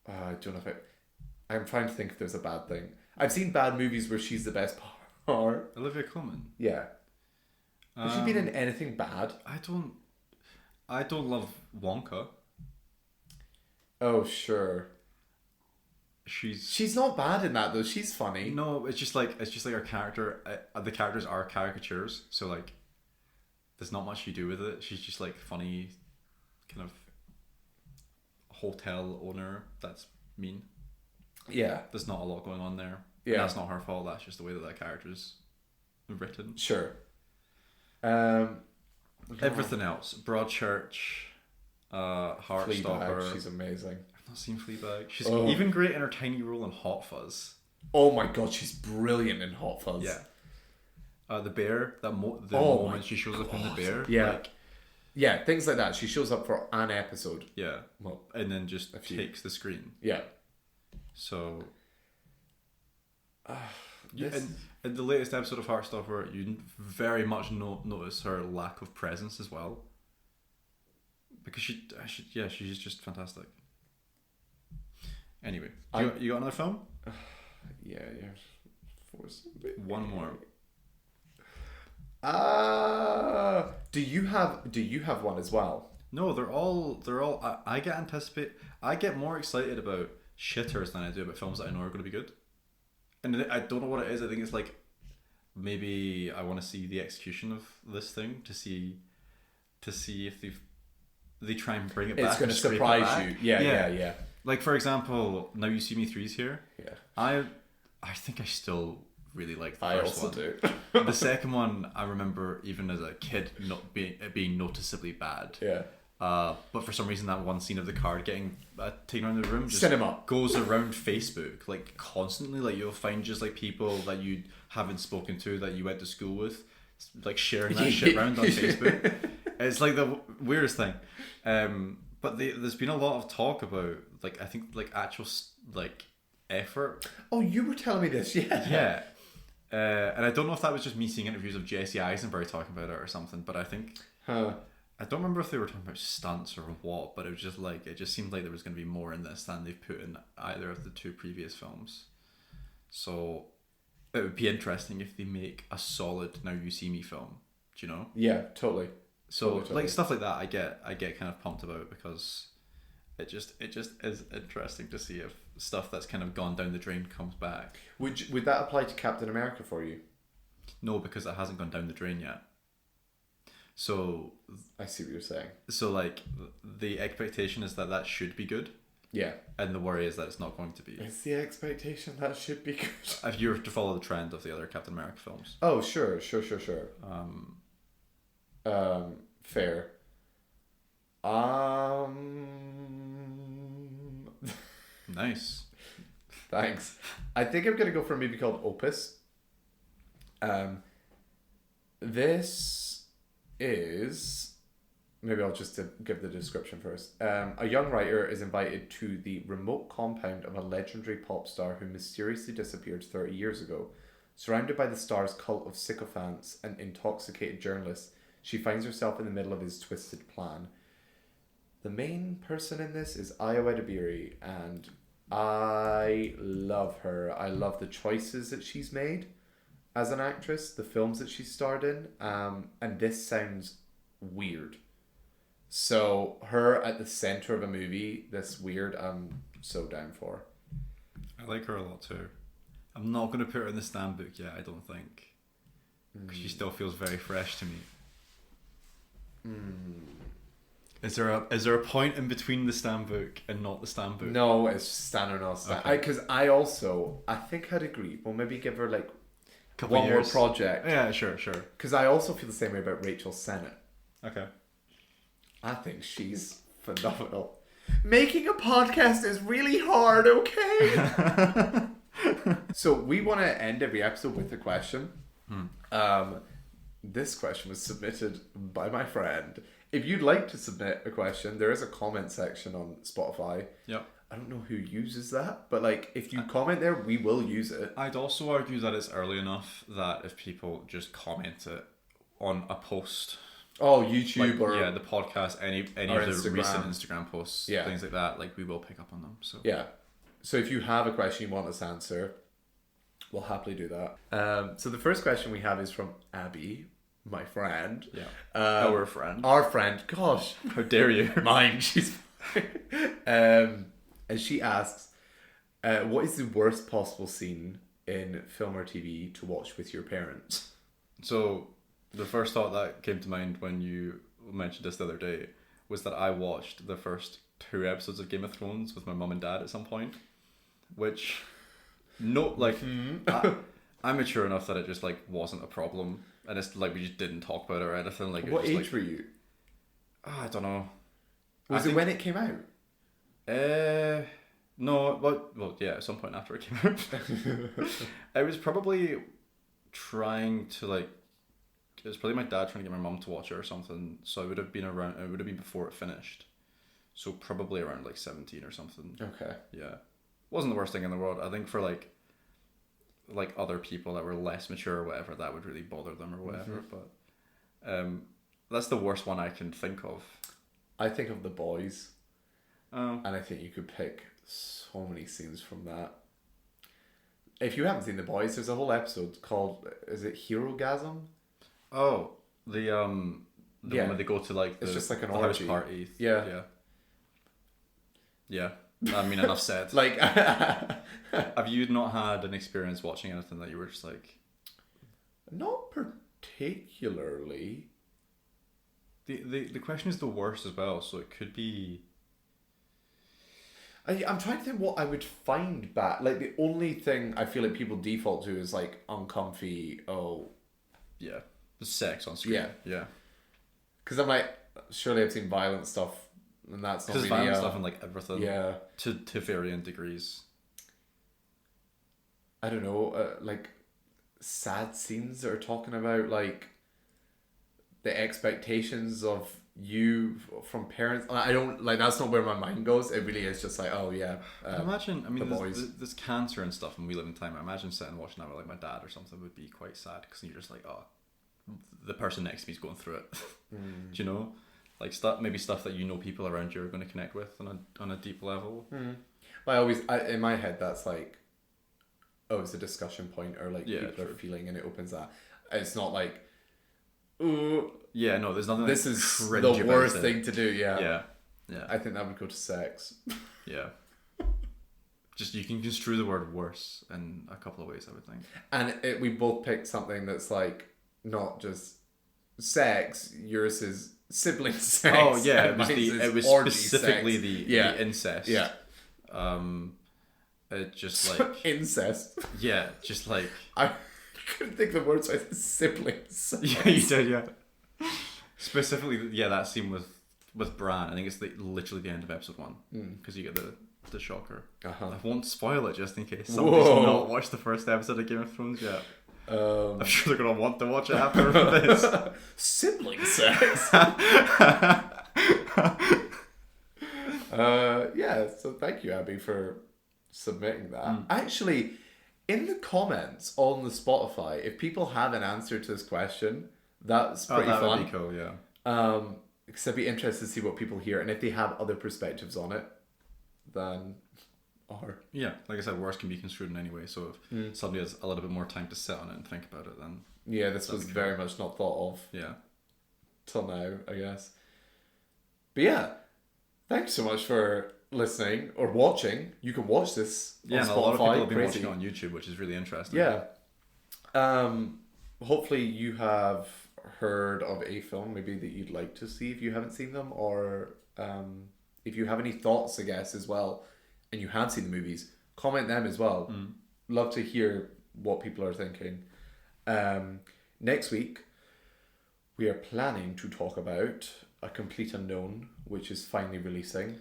I don't know if I'm trying to think if there's a bad thing. I've seen bad movies where she's the best part. Olivia Colman. Yeah. Has she been in anything bad? I don't love Wonka. Oh, sure. She's not bad in that though. She's funny. no. It's just like her character. The characters are caricatures, so like, there's not much you do with it. She's just like funny, kind of hotel owner. That's mean. Yeah. There's not a lot going on there. Yeah. That's not her fault. That's just the way that character's written. Sure. Everything else, Broadchurch, Heartstopper. Fleabag, she's amazing. I've not seen Fleabag. She's even great in her tiny role in Hot Fuzz. Oh my God, she's brilliant in Hot Fuzz. Yeah. The bear. The Oh my moment she shows up in the bear. Yeah. Like, Yeah, things like that. She shows up for an episode. yeah. Well, And then just few. takes the screen. yeah. So In the latest episode of Heartstopper, you very much notice her lack of presence as well. Because she's just fantastic. Anyway, you got another film? Yeah. Force. One more. Do you have one as well? No, they're all. I get more excited about shitters than I do about films that I know are going to be good. And I don't know what it is. I think it's like maybe I want to see the execution of this thing to see if they try and bring it back. It's going to surprise you. Yeah. Like for example, Now You See Me 3's here. Yeah. I think I still really like the first one. I also do. The second one, I remember even as a kid not being noticeably bad. Yeah. But for some reason, that one scene of the car getting taken around the room just Cinema goes around Facebook like constantly. Like you'll find just like people that you haven't spoken to that you went to school with, like sharing that shit around on Facebook. It's like the weirdest thing. But there's been a lot of talk about like I think like actual like effort. Oh, you were telling me this, yeah. Yeah. And I don't know if that was just me seeing interviews of Jesse Eisenberg talking about it or something, but I think I don't remember if they were talking about stunts or what, but it was just like it just seemed like there was going to be more in this than they've put in either of the two previous films. So it would be interesting if they make a solid Now You See Me film. Do you know? Yeah, totally. So Totally. like stuff like that, I get kind of pumped about because it just is interesting to see if stuff that's kind of gone down the drain comes back. Would that apply to Captain America for you? No, because it hasn't gone down the drain yet. So I see what you're saying. So like the expectation is that should be good. Yeah. And the worry is that it's not going to be. It's the expectation that should be good. If you were to follow the trend of the other Captain America films. Oh, sure. Fair. Nice. Thanks. I think I'm gonna go for a movie called Opus. This is, maybe I'll just give the description first. A young writer is invited to the remote compound of a legendary pop star who mysteriously disappeared 30 years ago. Surrounded by the star's cult of sycophants and intoxicated journalists, she finds herself in the middle of his twisted plan. The main person in this is Io Edebiri, and I love her. I love the choices that she's made as an actress, the films that she's starred in, and this sounds weird. So her at the center of a movie that's weird, I'm so down for. I like her a lot too. I'm not going to put her in the stand book yet, I don't think. Because she still feels very fresh to me. Is there a point in between the stand book and not the stand book? No, it's stand or not stand. Okay. Because I think I'd agree. We'll maybe give her like Couple one years. more project. Yeah, sure. Because I also feel the same way about Rachel Sennett. Okay. I think she's phenomenal. Making a podcast is really hard, okay? So we want to end every episode with a question. This question was submitted by my friend. If you'd like to submit a question, there is a comment section on Spotify. Yep. I don't know who uses that, but like if you comment there, we will use it. I'd also argue that it's early enough that if people just comment it on a post, oh, YouTube or the podcast, any of the recent Instagram posts, things like that, like we will pick up on them. So yeah. So if you have a question you want us to answer, we'll happily do that. So the first question we have is from Abby, my friend. Yeah. Our friend. Gosh. How dare you? Mine. She's and she asks, what is the worst possible scene in film or TV to watch with your parents? So the first thought that came to mind when you mentioned this the other day was that I watched the first 2 episodes of Game of Thrones with my mum and dad at some point, which I'm mature enough that it just like wasn't a problem, and it's like we just didn't talk about it or anything. Like what age were you? I don't know. Was it when it came out? No, well, yeah, at some point after it came out. I was probably trying to like. It was probably my dad trying to get my mum to watch it or something. So it would have been around. It would have been before it finished. So probably around like 17 or something. Okay. Yeah, wasn't the worst thing in the world. I think for like like other people that were less mature or whatever, that would really bother them or whatever. But that's the worst one I can think of. I think of The Boys. Oh. And I think you could pick so many scenes from that. If you haven't seen The Boys, there's a whole episode called, is it Herogasm? Oh, the one where they go to like it's just like an the house orgy. party. Yeah. I mean, enough said. Like, have you not had an experience watching anything that you were just like? Not particularly. The question is the worst as well, so it could be. I'm trying to think what I would find back. Like, the only thing I feel like people default to is like uncomfy. Oh, yeah, the sex on screen. Yeah. Because I'm like, surely I've seen violent stuff, and that's not really violent stuff and like everything. Yeah. To varying degrees. I don't know, like sad scenes that are talking about like the expectations of you from parents. I don't like, that's not where my mind goes. It really is just like, oh yeah. Imagine, I mean, The Boys. there's cancer and stuff, and We Live in Time. I imagine sitting and watching that with like my dad or something would be quite sad, because you're just like, oh, the person next to me is going through it. Do you know? Like maybe stuff that you know people around you are going to connect with on a deep level. In my head, that's like, oh, it's a discussion point, or like people true. are feeling, and it opens that. It's not like, ooh. Yeah, no, there's nothing. This like is cringe the about worst it. thing to do. Yeah. I think that would go to sex. Yeah. Just, you can construe the word worse in a couple of ways, I would think. And we both picked something that's like not just sex. Yours is sibling sex. Oh yeah, and it was orgy specifically sex. the incest. Yeah. It just like incest. Yeah, just like I couldn't think of the words. So I said sibling sex. Yeah, you did. Yeah. Specifically, that scene with Bran. I think it's literally the end of episode 1, because you get the shocker. I won't spoil it just in case somebody's not watched the first episode of Game of Thrones yet. I'm sure they're gonna want to watch it after this. Sibling sex. Yeah. So thank you, Abby, for submitting that. Actually, in the comments on the Spotify, if people have an answer to this question, that's pretty that fun. would be cool. Yeah. Because I'd be interested to see what people hear, and if they have other perspectives on it, then yeah, like I said, words can be construed in any way. So if somebody has a little bit more time to sit on it and think about it, then this was very much not thought of. Yeah. Till now, I guess. But yeah, thanks so much for listening or watching. You can watch this on and Spotify. a lot of people have been watching it on YouTube, which is really interesting. Yeah. Hopefully you have heard of a film maybe that you'd like to see if you haven't seen them, or if you have any thoughts, I guess, as well, and you have seen the movies, comment them as well. Love to hear what people are thinking. Next week we are planning to talk about A Complete Unknown, which is finally releasing.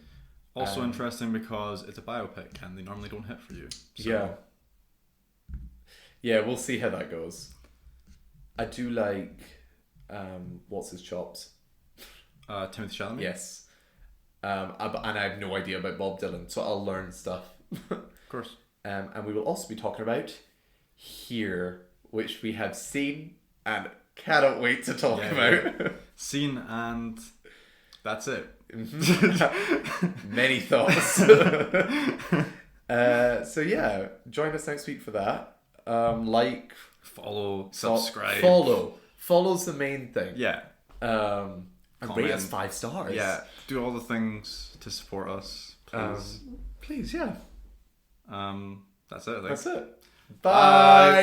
Also interesting because it's a biopic and they normally don't hit for you. So. Yeah, we'll see how that goes. I do like what's his chops? Timothy Chalamet? Yes. And I have no idea about Bob Dylan, so I'll learn stuff. Of course. And we will also be talking about Here, which we have seen and cannot wait to talk about. Seen, and that's it. Many thoughts. So yeah, join us next week for that. Like, follow, subscribe. Follow's the main thing. Yeah. And rate us 5 stars. Yeah. Do all the things to support us, please. Please, yeah. That's it. I think. That's it. Bye.